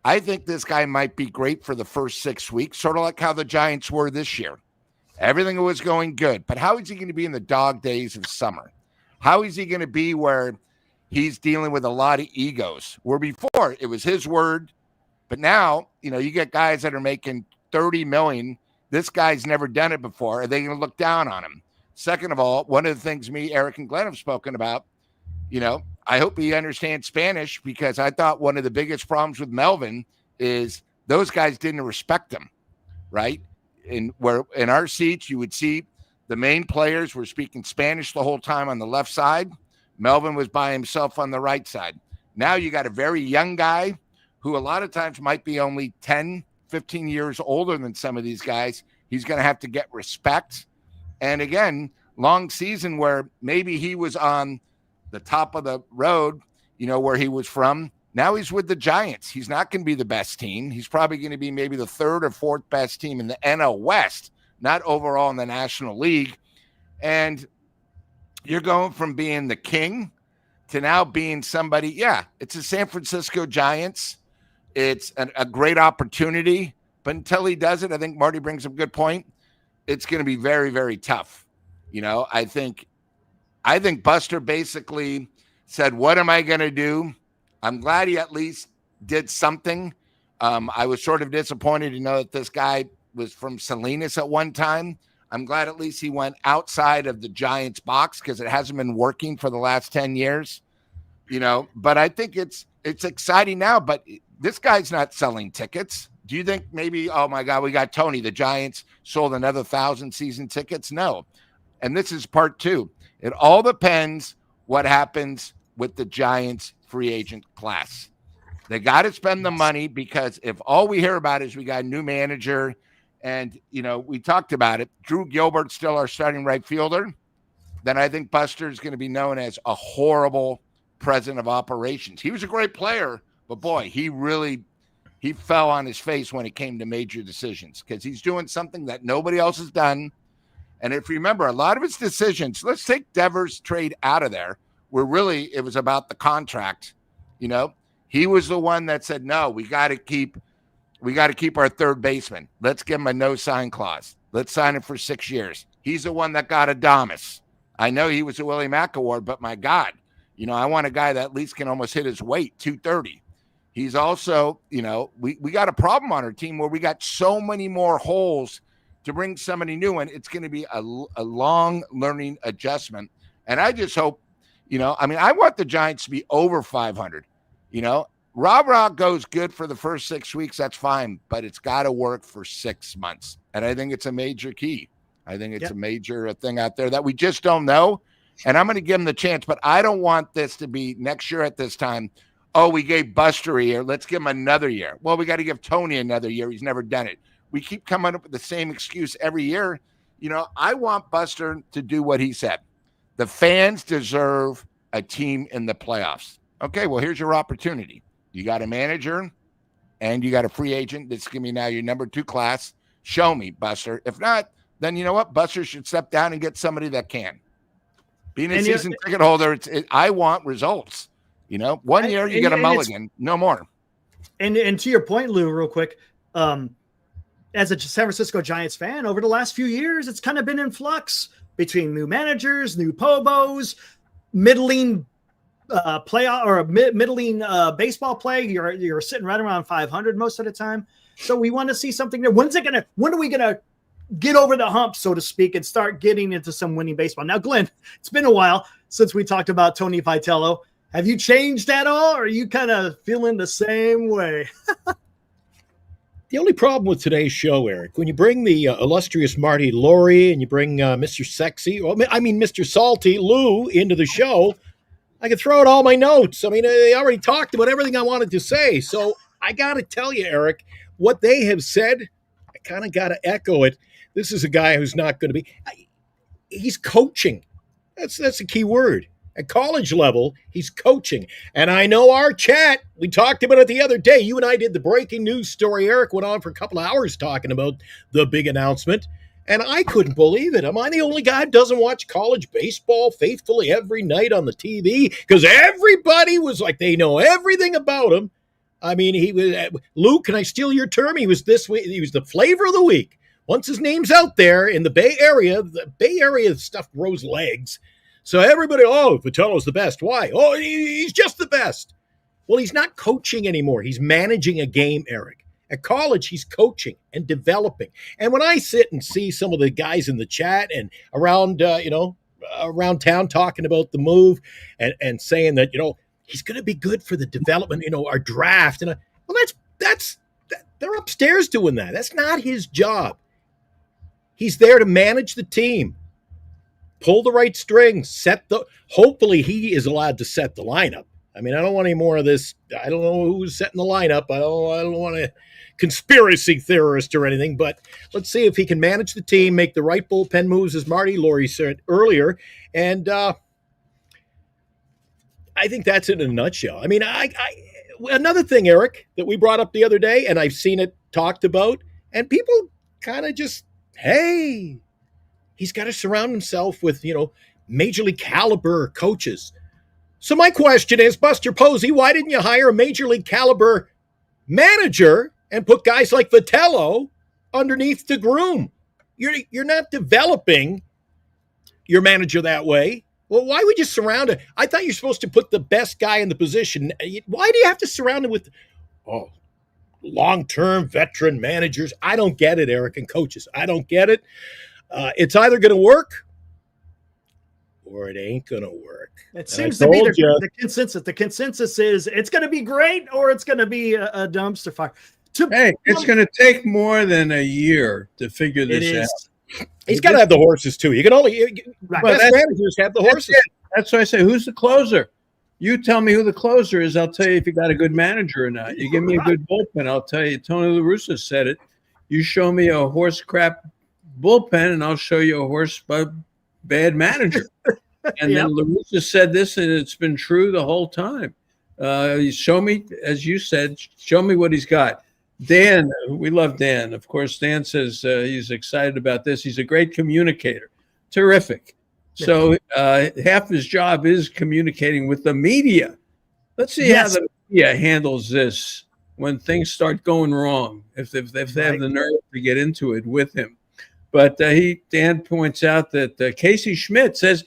I think this guy might be great for the first 6 weeks, sort of like how the Giants were this year. Everything was going good. But how is he going to be in the dog days of summer? How is he going to be where he's dealing with a lot of egos? Where before it was his word, but now, you get guys that are making $30 million. This guy's never done it before. Are they going to look down on him? Second of all, one of the things me, Eric, and Glenn have spoken about, I hope he understands Spanish because I thought one of the biggest problems with Melvin is those guys didn't respect him, right? Where in our seats, you would see the main players were speaking Spanish the whole time on the left side. Melvin was by himself on the right side. Now you got a very young guy who a lot of times might be only 10, 15 years older than some of these guys. He's going to have to get respect. And again, long season where maybe he was on the top of the road, where he was from. Now he's with the Giants. He's not going to be the best team. He's probably going to be maybe the third or fourth best team in the NL West, not overall in the National League. And you're going from being the king to now being somebody. Yeah, it's the San Francisco Giants. it's a great opportunity. But until he does it, I think Marty brings up a good point. It's going to be very, very tough. I think Buster basically said, what am I going to do? I'm glad he at least did something. I was sort of disappointed to know that this guy was from Salinas at one time. I'm glad at least he went outside of the Giants box because it hasn't been working for the last 10 years, but I think it's exciting now, but this guy's not selling tickets. Do you think maybe, oh my God, we got Tony, the Giants sold another 1,000 season tickets? No. And this is part two. It all depends what happens with the Giants free agent class. They got to spend the money because if all we hear about is we got a new manager and, we talked about it, Drew Gilbert's still our starting right fielder, then I think Buster is going to be known as a horrible president of operations. He was a great player, but boy, he fell on his face when it came to major decisions because he's doing something that nobody else has done. And if you remember, a lot of his decisions, let's take Devers' trade out of there, where really it was about the contract. He was the one that said, no, we got to keep our third baseman. Let's give him a no sign clause. Let's sign him for 6 years. He's the one that got Adames. I know he was a Willie Mack award, but my God, I want a guy that at least can almost hit his weight, 230. He's also, we got a problem on our team where we got so many more holes to bring somebody new in. It's going to be a long learning adjustment. And I just hope, I want the Giants to be over 500. Rob goes good for the first 6 weeks. That's fine, but it's got to work for 6 months. And I think it's a major key. I think it's a major thing out there that we just don't know. And I'm going to give him the chance, but I don't want this to be next year at this time. Oh, we gave Buster a year. Let's give him another year. Well, we got to give Tony another year. He's never done it. We keep coming up with the same excuse every year. I want Buster to do what he said. The fans deserve a team in the playoffs. Okay, well, here's your opportunity. You got a manager and you got a free agent that's going to be now your number 2 class. Show me, Buster. If not, then you know what? Buster should step down and get somebody that can. Being a season ticket holder, I want results. 1 year you get a mulligan, no more. And to your point, Lou, real quick, as a San Francisco Giants fan, over the last few years, it's kind of been in flux between new managers, new Pobos, middling playoff or middling baseball play. You're sitting right around 500 most of the time. So we want to see something there. When are we gonna get over the hump, so to speak, and start getting into some winning baseball? Now, Glenn, it's been a while since we talked about Tony Vitello. Have you changed at all, or are you kind of feeling the same way? The only problem with today's show, Eric, when you bring the illustrious Marty Lurie and you bring Mr. Mr. Salty Lou into the show, I can throw out all my notes. They already talked about everything I wanted to say. So I got to tell you, Eric, what they have said, I kind of got to echo it. This is a guy who's not going to be – he's coaching. That's a key word. At college level, he's coaching. And I know our chat, we talked about it the other day. You and I did the breaking news story. Eric went on for a couple of hours talking about the big announcement. And I couldn't believe it. Am I the only guy who doesn't watch college baseball faithfully every night on the TV? Because everybody was like, they know everything about him. He was Luke, can I steal your term? He was this week. He was the flavor of the week. Once his name's out there in the Bay Area stuff grows legs. So everybody, Vitello's the best. Why? Oh, he's just the best. Well, he's not coaching anymore. He's managing a game, Eric. At college, he's coaching and developing. And when I sit and see some of the guys in the chat and around, around town talking about the move and saying that, he's going to be good for the development, our draft. And that's they're upstairs doing that. That's not his job. He's there to manage the team, pull the right strings, hopefully he is allowed to set the lineup. I don't want any more of this. I don't know who's setting the lineup. I don't want to conspiracy theorist or anything, but let's see if he can manage the team, make the right bullpen moves, as Marty Lurie said earlier. And I think that's it in a nutshell. Another thing, Eric, that we brought up the other day, and I've seen it talked about, and people kind of just, hey, he's got to surround himself with, major league caliber coaches. So my question is, Buster Posey, why didn't you hire a major league caliber manager and put guys like Vitello underneath to groom. You're not developing your manager that way. Well, why would you surround it? I thought you're supposed to put the best guy in the position. Why do you have to surround him with long-term veteran managers? I don't get it, Eric, and coaches. I don't get it. It's either going to work or it ain't going to work. It seems to be the consensus. The consensus is it's going to be great or it's going to be a dumpster fire. It's going to take more than a year to figure this out. He's got to have the horses, too. You can only best managers have the horses. That's why I say, who's the closer? You tell me who the closer is. I'll tell you if you got a good manager or not. You give me a good bullpen, I'll tell you. Tony La Russa said it. You show me a horse crap bullpen, and I'll show you a horse bad manager. And then La Russa said this, and it's been true the whole time. Show me, as you said, show me what he's got. Dan, we love Dan. Of course, Dan says he's excited about this. He's a great communicator. Terrific. So half his job is communicating with the media. Let's see how the media handles this when things start going wrong, if they have the nerve to get into it with him. But Dan points out that Casey Schmidt says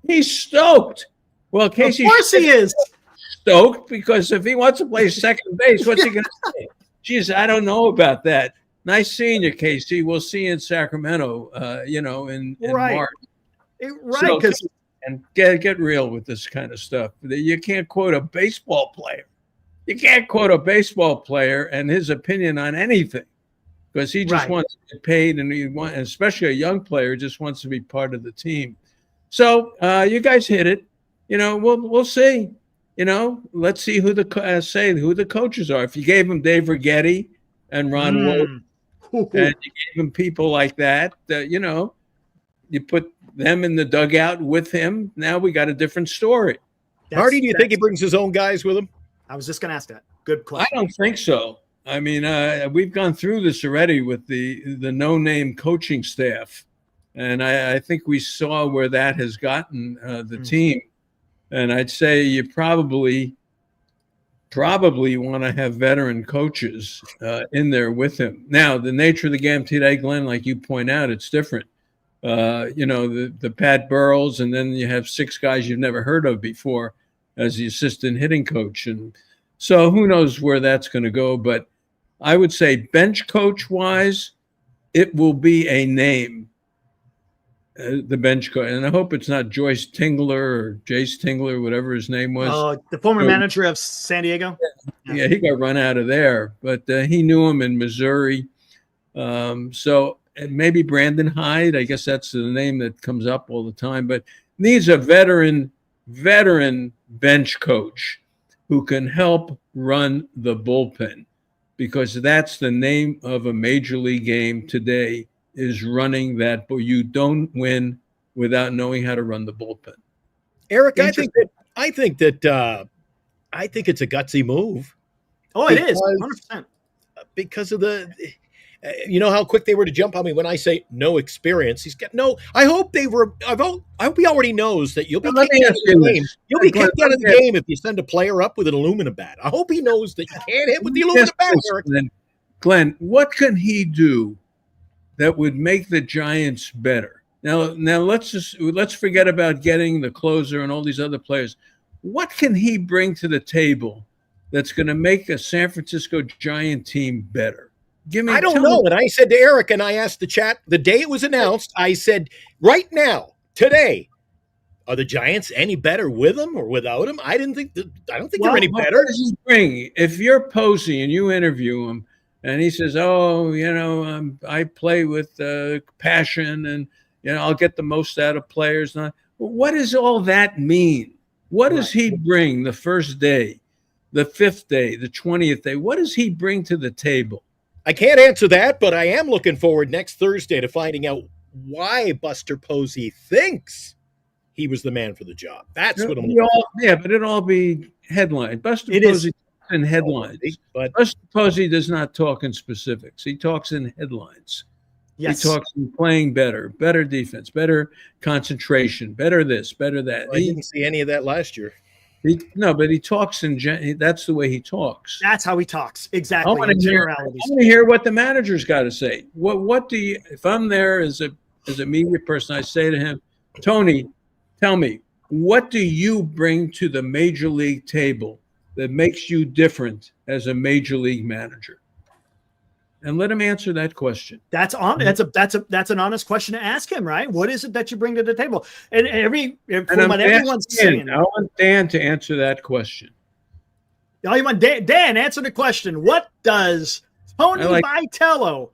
he's stoked. Well, Casey, of course he is stoked, because if he wants to play second base, what's he going to say? Geez, I don't know about that. Nice seeing you, Casey. We'll see you in Sacramento, in March. Right, because and get real with this kind of stuff. You can't quote a baseball player. You can't quote a baseball player and his opinion on anything, because he just wants to get paid, and especially a young player, just wants to be part of the team. So you guys hit it. We'll see. Let's see who the coaches are. If you gave him Dave Righetti and Ron Wolf, and you gave him people like that, you put them in the dugout with him. Now we got a different story. Marty, do you think he brings his own guys with him? I was just going to ask that. Good question. I don't think so. I mean, we've gone through this already with the no-name coaching staff, and I think we saw where that has gotten the team. And I'd say you probably want to have veteran coaches in there with him. Now, the nature of the game today, Glenn, like you point out, it's different. The Pat Burrells, and then you have 6 guys you've never heard of before as the assistant hitting coach. And so who knows where that's going to go. But I would say bench coach-wise, it will be a name. The bench coach, and I hope it's not Joyce Tingler or Jace Tingler, whatever his name was. Oh, the former manager of San Diego. Yeah, he got run out of there, but he knew him in Missouri. So maybe Brandon Hyde. I guess that's the name that comes up all the time. But needs a veteran bench coach who can help run the bullpen, because that's the name of a major league game today. Is running that, but you don't win without knowing how to run the bullpen. Eric, I think it's a gutsy move. Oh, it is 100%. Because of how quick they were to jump on me when I say no experience. He's got no. I hope he already knows that you'll be kicked out of the game. You'll be kicked out of the game if you send a player up with an aluminum bat. I hope he knows that you can't hit with the aluminum bat, Eric. Glenn, what can he do that would make the Giants better? Now let's forget about getting the closer and all these other players. What can he bring to the table that's going to make a San Francisco Giant team better? I don't know. And I said to Eric, and I asked the chat the day it was announced, I said, right now, today, are the Giants any better with him or without him? I don't think they're any better. What does he bring? If you're Posey and you interview him, and he says, I play with passion, and I'll get the most out of players. What does all that mean? What does he bring the first day, the 5th day, the 20th day? What does he bring to the table? I can't answer that, but I am looking forward next Thursday to finding out why Buster Posey thinks he was the man for the job. That's what I'm looking for. Yeah, but it'll all be headline. Buster Posey in headlines, but Buster Posey does not talk in specifics. He talks in headlines. Yes. He talks in playing better defense, better concentration, better this, better that. I didn't see any of that last year. But he talks that's the way he talks. That's how he talks. Exactly. I want to hear what the manager's got to say. What do you? If I'm there as a media person, I say to him, Tony, tell me, what do you bring to the major league table that makes you different as a major league manager? And let him answer that question. That's an honest question to ask him, right? What is it that you bring to the table? And everyone's saying. I want Dan to answer that question. Oh, you want Dan answer the question? What does Tony Vitello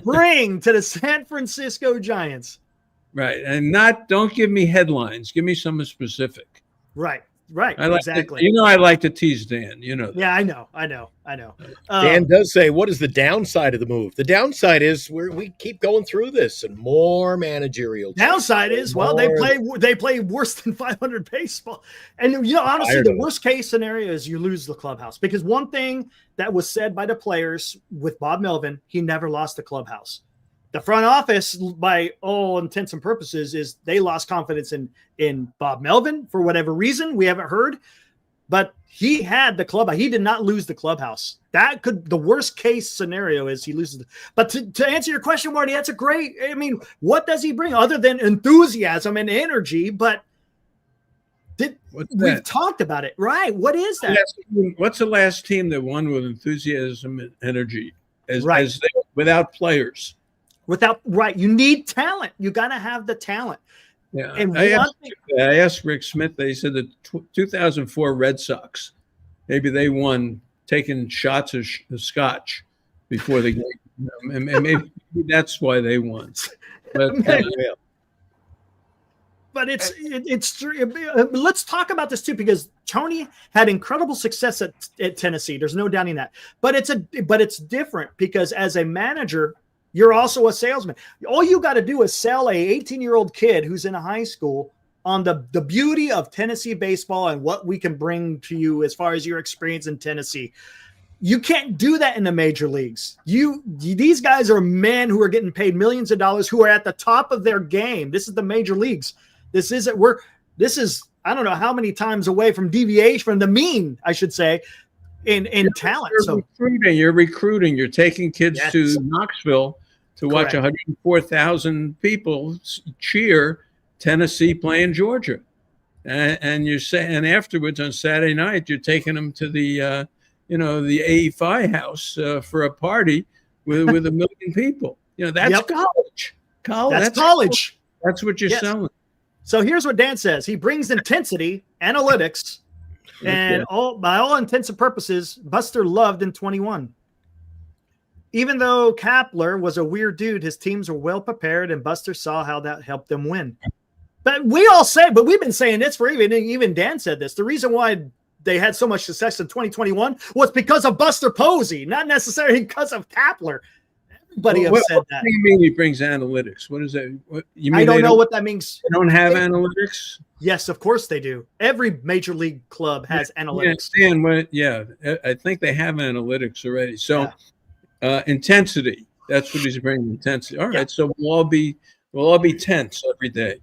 bring to the San Francisco Giants? Right, and don't give me headlines. Give me something specific. Right. Exactly. I like to tease Dan. You know that. Yeah, I know. Dan does say, what is the downside of the move? The downside is we keep going through this and more managerial. Downside is, they play worse than 500 baseball. And, honestly, the worst case scenario is you lose the clubhouse. Because one thing that was said by the players with Bob Melvin, he never lost the clubhouse. The front office, by all intents and purposes, is they lost confidence in Bob Melvin for whatever reason. We haven't heard, but he had the clubhouse. He did not lose the clubhouse. The worst case scenario is he loses. But to answer your question, Marty, that's a great. I mean, what does he bring other than enthusiasm and energy? But we've talked about it, right? What is that? What's the last team that won with enthusiasm and energy without players? You need talent. You got to have the talent. Yeah. And I asked Rick Smith. They said the 2004 Red Sox, maybe they won taking shots of scotch before the game, and maybe that's why they won. But it's let's talk about this too, because Tony had incredible success at Tennessee. There's no doubting that. But it's different because as a manager, you're also a salesman. All you got to do is sell a 18-year-old kid who's in a high school on the beauty of Tennessee baseball and what we can bring to you as far as your experience in Tennessee. You can't do that in the major leagues. These guys are men who are getting paid millions of dollars, who are at the top of their game. This is the major leagues. This is I don't know how many times away from deviation from the mean, I should say, in talent. You're recruiting. You're taking kids to Knoxville to watch 104,000 people cheer Tennessee playing Georgia, and afterwards on Saturday night you're taking them to the the AE5 house for a party with 1 million people. That's college. That's college. That's what you're selling. So here's what Dan says: he brings intensity, analytics. And by all intents and purposes, Buster loved in 21. Even though Kapler was a weird dude, his teams were well prepared, and Buster saw how that helped them win. But we've been saying this for even Dan said this. The reason why they had so much success in 2021 was because of Buster Posey, not necessarily because of Kapler. Everybody have said that. What do you mean he brings analytics? What is that? I don't know what that means. They don't have analytics? Yes, of course they do. Every major league club has analytics. I think they have analytics already. So intensity, that's what he's bringing, intensity. All right, so we'll all be tense every day.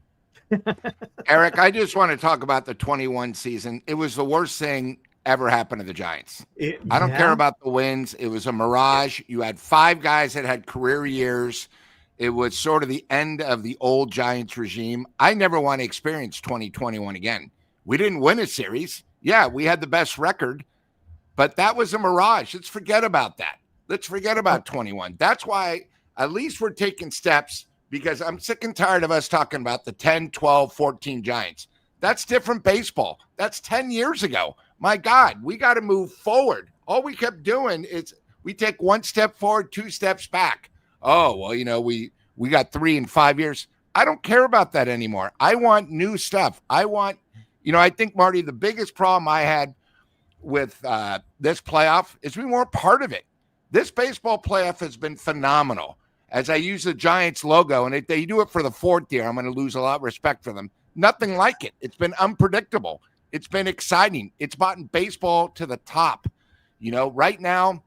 Eric, I just want to talk about the 21 season. It was the worst thing ever happened to the Giants. I don't care about the wins. It was a mirage. You had 5 guys that had career years. It was sort of the end of the old Giants regime. I never want to experience 2021 again. We didn't win a series. Yeah, we had the best record, but that was a mirage. Let's forget about that. Let's forget about 21. That's why at least we're taking steps, because I'm sick and tired of us talking about the 10, 12, 14 Giants. That's different baseball. That's 10 years ago. My God, we got to move forward. All we kept doing is we take 1 step forward, 2 steps back. Oh, well, we got 3 in 5 years. I don't care about that anymore. I want new stuff. I think, Marty, the biggest problem I had with this playoff is we weren't part of it. This baseball playoff has been phenomenal. As I use the Giants logo, and if they do it for the 4th year, I'm going to lose a lot of respect for them. Nothing like it. It's been unpredictable. It's been exciting. It's brought baseball to the top. Right now,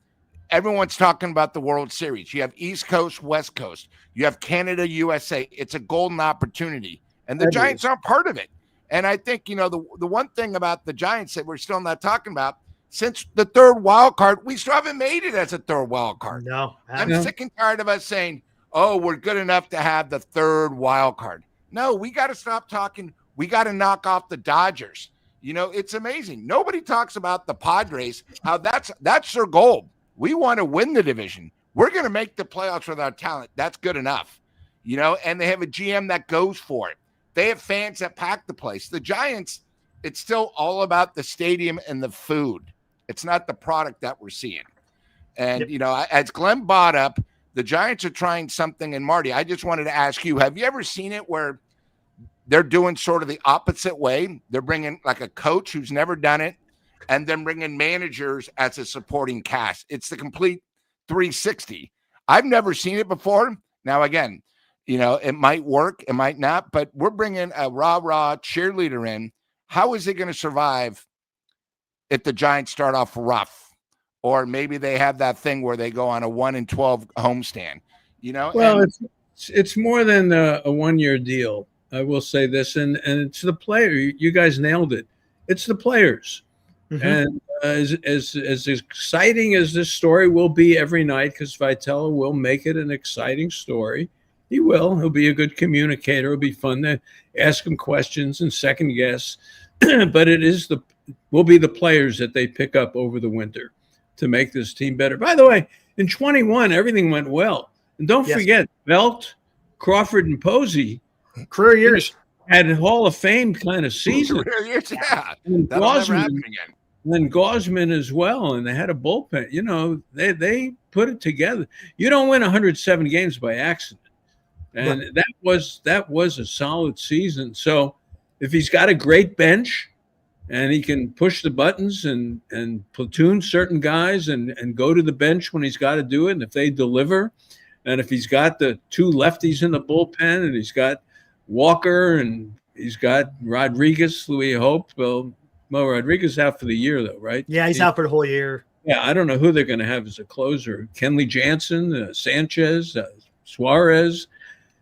everyone's talking about the World Series. You have East Coast, West Coast. You have Canada, USA. It's a golden opportunity. And the Giants aren't part of it. And I think, the one thing about the Giants that we're still not talking about, since the third wild card, we still haven't made it as a third wild card. No. I'm sick and tired of us saying, oh, we're good enough to have the third wild card. No, we got to stop talking. We got to knock off the Dodgers. It's amazing. Nobody talks about the Padres, how that's their goal. We want to win the division. We're going to make the playoffs with our talent. That's good enough. And they have a GM that goes for it. They have fans that pack the place. The Giants, it's still all about the stadium and the food. It's not the product that we're seeing. And, as Glenn brought up, the Giants are trying something. And Marty, I just wanted to ask you, have you ever seen it where they're doing sort of the opposite way? They're bringing like a coach who's never done it and then bringing managers as a supporting cast. It's the complete 360. I've never seen it before. Now, again, it might work, it might not, but we're bringing a rah-rah cheerleader in. How is it going to survive if the Giants start off rough? Or maybe they have that thing where they go on a 1-12 homestand, Well, it's more than a 1-year deal. I will say this, and it's the player. You guys nailed it. It's the players. Mm-hmm. And as exciting as this story will be every night, because Vitello will make it an exciting story. He will. He'll be a good communicator. It'll be fun to ask him questions and second guess. But will be the players that they pick up over the winter to make this team better. By the way, in 21, everything went well. And don't forget, Belt, Crawford, and Posey, career years, had Hall of Fame kind of season. Career years, yeah. And Gosman as well. And they had a bullpen. They put it together. You don't win 107 games by accident. And that was a solid season. So if he's got a great bench and he can push the buttons and platoon certain guys and go to the bench when he's got to do it, and if they deliver, and if he's got the two lefties in the bullpen and he's got Walker and he's got Rodriguez, who we hope. Well, Rodriguez out for the year, though, right? Yeah, he's out for the whole year. Yeah, I don't know who they're going to have as a closer. Kenley Jansen, Sanchez, Suarez.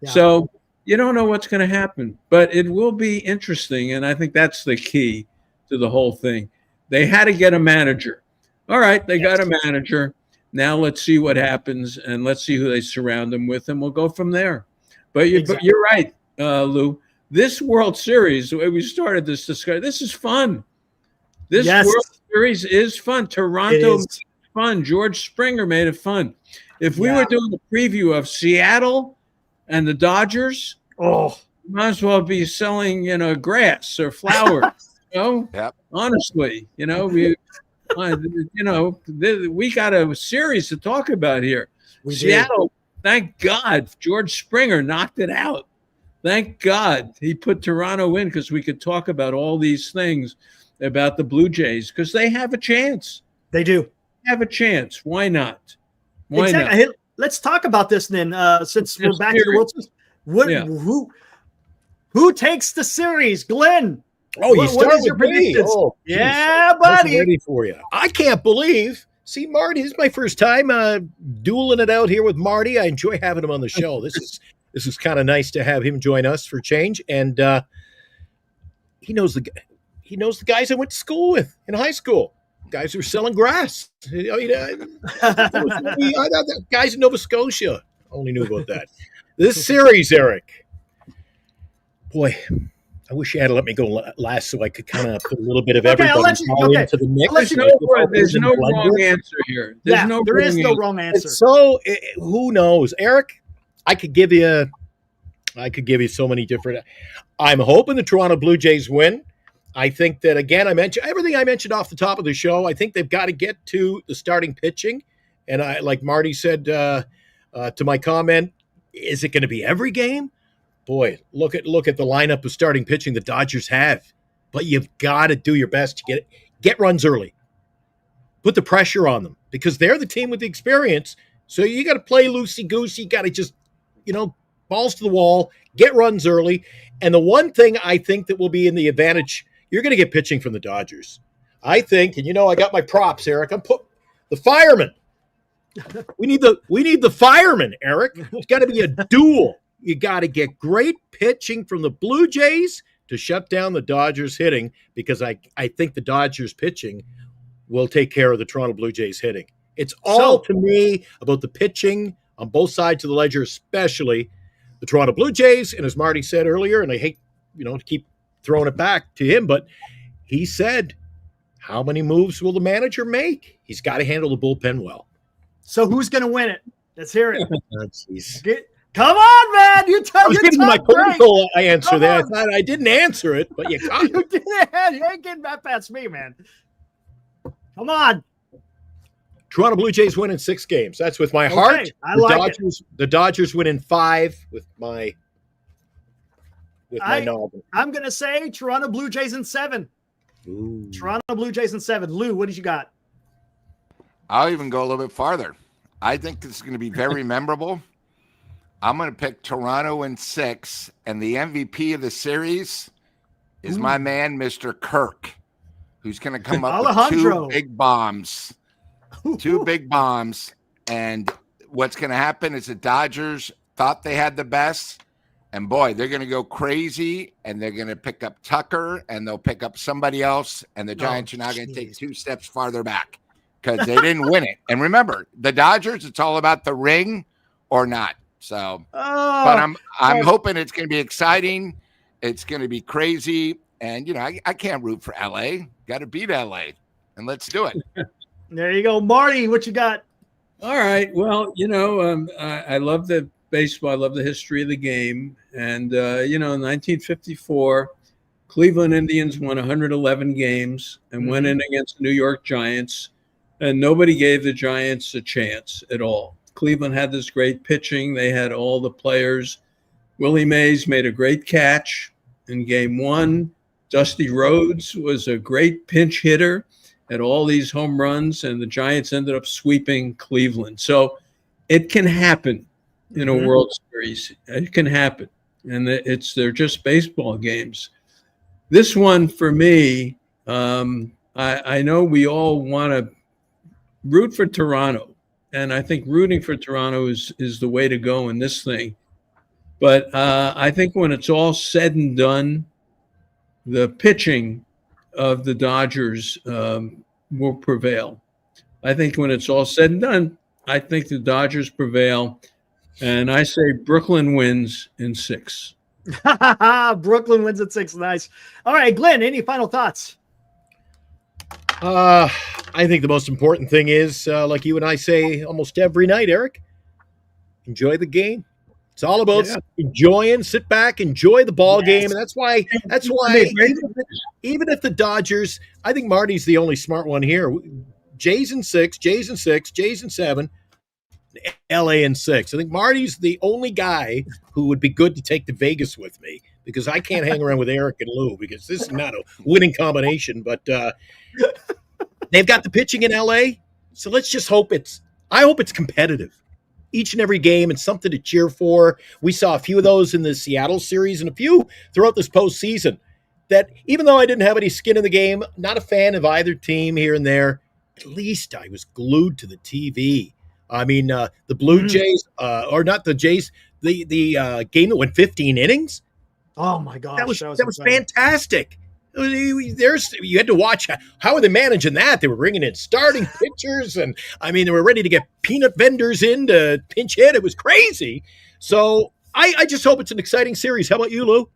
Yeah. So you don't know what's going to happen, but it will be interesting, and I think that's the key to the whole thing. They had to get a manager. All right, they got a manager. Now let's see what happens, and let's see who they surround them with, and we'll go from there. But you're right, Lou. This World Series, the way we started this discussion, this is fun. This World Series is fun. Toronto made it fun. George Springer made it fun. If we were doing a preview of Seattle and the Dodgers, might as well be selling, grass or flowers. Honestly, we got a series to talk about here. Seattle, thank God, George Springer knocked it out. Thank God he put Toronto in, because we could talk about all these things about the Blue Jays, because they have a chance. They do have a chance. Why not? Why not? Hey, let's talk about this then, since we're back to the World Series. Who takes the series, Glenn? Oh, you started with me. Oh, yeah, buddy. Ready for you. I can't believe. See, Marty, this is my first time dueling it out here with Marty. I enjoy having him on the show. This is kind of nice to have him join us for change, and he knows the guys I went to school with in high school. Guys who were selling grass. Guys in Nova Scotia only knew about that. This series, Eric. Boy, I wish you had let me go last so I could kind of put a little bit of everybody into the mix. There's no wrong answer here. There is no wrong answer. So who knows, Eric? I could give you so many different. I'm hoping the Toronto Blue Jays win. I think that, again, I mentioned everything I mentioned off the top of the show. I think they've got to get to the starting pitching. And I, like Marty said to my comment, is it going to be every game? Boy, look at the lineup of starting pitching the Dodgers have. But you've got to do your best to get runs early. Put the pressure on them, because they're the team with the experience. So you got to play loosey-goosey. You got to just, balls to the wall, get runs early. And the one thing I think that will be in the advantage, you're going to get pitching from the Dodgers. I think, and I got my props, Eric. I'm put the fireman. We need the fireman, Eric. It's got to be a duel. You got to get great pitching from the Blue Jays to shut down the Dodgers hitting because I think the Dodgers pitching will take care of the Toronto Blue Jays hitting. It's all to me about the pitching on both sides of the ledger, especially the Toronto Blue Jays. And as Marty said earlier, and I hate, to keep throwing it back to him, but he said, how many moves will the manager make? He's got to handle the bullpen well. So who's going to win it? Let's hear it. Come on, man! I was giving you my political answer there. I thought I didn't answer it, but you caught you ain't getting that past me, man. Come on. Toronto Blue Jays win in 6 games. That's with my heart. I like it. The Dodgers win in 5 with my noggin. I'm going to say Toronto Blue Jays in 7. Ooh. Toronto Blue Jays in 7. Lou, what did you got? I'll even go a little bit farther. I think this is going to be very memorable. I'm going to pick Toronto in 6, and the MVP of the series is my man, Mr. Kirk, who's going to come up with 2 big bombs. 2 big bombs, and what's going to happen is the Dodgers thought they had the best, and boy, they're going to go crazy, and they're going to pick up Tucker, and they'll pick up somebody else, and the Giants are now going to take 2 steps farther back because they didn't win it. And remember, the Dodgers, it's all about the ring or not. So, but I'm hoping it's going to be exciting. It's going to be crazy, and I can't root for LA. Got to beat LA, and let's do it. There you go, Marty. What you got? All right. Well, I love the baseball. I love the history of the game, and in 1954, Cleveland Indians won 111 games and went in against the New York Giants, and nobody gave the Giants a chance at all. Cleveland had this great pitching. They had all the players. Willie Mays made a great catch in game 1. Dusty Rhodes was a great pinch hitter, had all these home runs, and the Giants ended up sweeping Cleveland. So it can happen in a World Series. It can happen. And they're just baseball games. This one, for me, I know we all want to root for Toronto. And I think rooting for Toronto is the way to go in this thing. But I think when it's all said and done, the pitching of the Dodgers will prevail. I think when it's all said and done, I think the Dodgers prevail. And I say Brooklyn wins in 6. Brooklyn wins in 6. Nice. All right, Glenn, any final thoughts? I think the most important thing is, like you and I say almost every night, Eric, enjoy the game. It's all about enjoying, sit back, enjoy the ball game. And that's why even if the Dodgers, I think Marty's the only smart one here. Jays in 6, Jays in 6, Jays in 7, LA in 6. I think Marty's the only guy who would be good to take to Vegas with me because I can't hang around with Eric and Lou because this is not a winning combination. But they've got the pitching in LA, so let's just hope I hope it's competitive. Each and every game and something to cheer for. We saw a few of those in the Seattle series and a few throughout this postseason that even though I didn't have any skin in the game, not a fan of either team here and there, at least I was glued to the TV. I mean, the Blue Jays, or not the Jays, the game that went 15 innings. Oh my gosh, that was fantastic. You had to watch how are they managing that. They were bringing in starting pitchers, and I mean they were ready to get peanut vendors in to pinch hit. It was crazy. So I just hope it's an exciting series. How about you, Lou?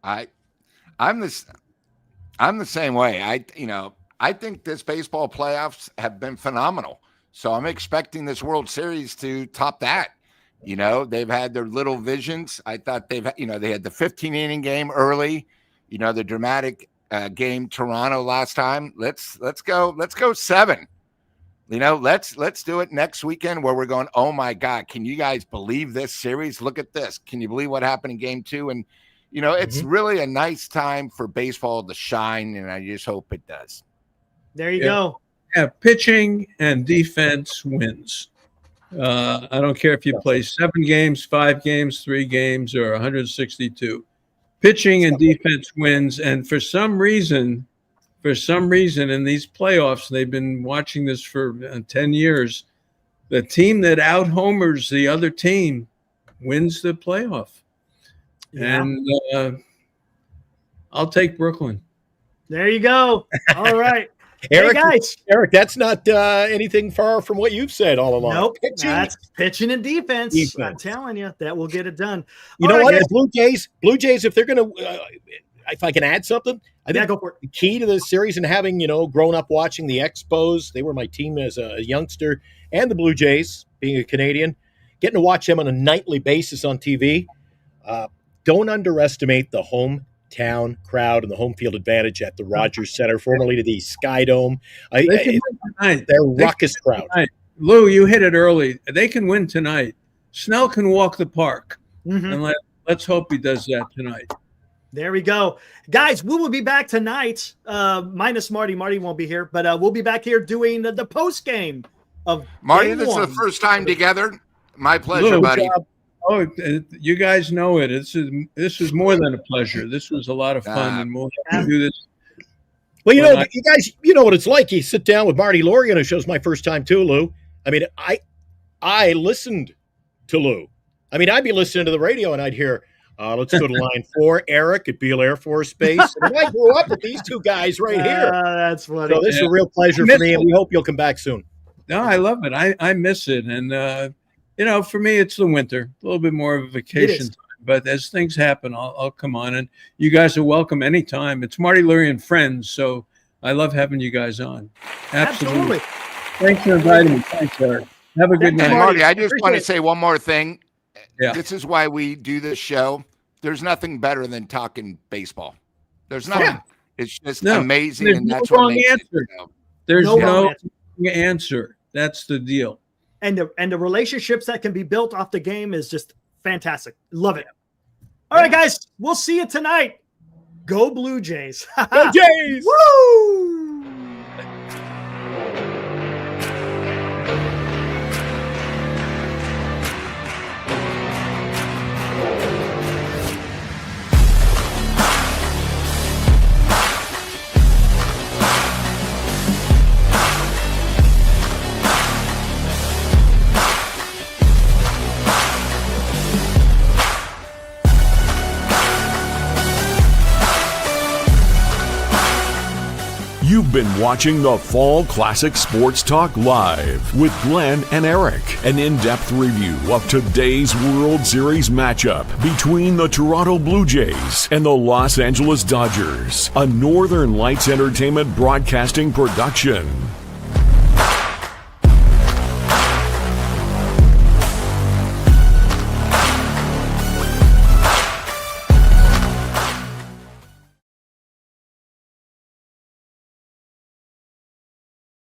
I'm the same way. I think this baseball playoffs have been phenomenal. So I'm expecting this World Series to top that. They've had their little visions. I thought they had the 15-inning game early. The dramatic game Toronto last time. Let's go 7. Let's do it next weekend where we're going, oh my God, can you guys believe this series? Look at this. Can you believe what happened in game 2? And it's really a nice time for baseball to shine, and I just hope it does. There you go. Yeah, pitching and defense wins. I don't care if you play 7 games, 5 games, 3 games, or 162. Pitching and defense wins. And for some reason in these playoffs, they've been watching this for 10 years, the team that out-homers the other team wins the playoff. Yeah. And I'll take Brooklyn. There you go. All right. Eric, hey, guys. Eric, that's not anything far from what you've said all along. Nope. Pitching. That's pitching and defense. Defense. I'm telling you, that will get it done. You All know right, what? guys. The Blue Jays, if they're going to, if I can add something, I think go for it. the key to this series and having, grown up watching the Expos, they were my team as a youngster, and the Blue Jays, being a Canadian, getting to watch them on a nightly basis on TV. Don't underestimate the hometown crowd and the home field advantage at the Rogers Center, formerly the Sky Dome. They can win tonight. They're ruckus crowd. Tonight. Lou, you hit it early. They can win tonight. Snell can walk the park. Mhm. And let's hope he does that tonight. There we go. Guys, we will be back tonight, minus Marty. Marty won't be here, but we'll be back here doing the post game of Marty, game this is one. the first time together. My pleasure, Lou, buddy. Oh, you guys know it. This is more than a pleasure. This was a lot of fun, and we'll have to do this. Well, you guys, you know what it's like. You sit down with Marty Lurie on a show's my first time too, Lou. I mean, I listened to Lou. I mean, I'd be listening to the radio and I'd hear, let's go to line 4, Eric at Beale Air Force Base. And I grew up with these two guys right here. That's funny. So this is a real pleasure for me, and we hope you'll come back soon. No, I love it. I miss it. And, for me, it's the winter, a little bit more of a vacation time. But as things happen, I'll come on. And you guys are welcome anytime. It's Marty Lurie and Friends, so I love having you guys on. Absolutely. Thanks for inviting me. Thanks, Eric. Have a good night. Marty, I just want to say one more thing. Yeah. This is why we do this show. There's nothing better than talking baseball. There's nothing. Yeah. It's just No, amazing, there's and no that's what wrong makes answer. it. There's No no wrong answer. That's the deal. And the relationships that can be built off the game is just fantastic. Love it. All right, guys, we'll see you tonight. Go Blue Jays. Go Jays! Woo! You've been watching the Fall Classic Sports Talk Live with Glenn and Eric, an in-depth review of today's World Series matchup between the Toronto Blue Jays and the Los Angeles Dodgers, a Northern Lights Entertainment broadcasting production.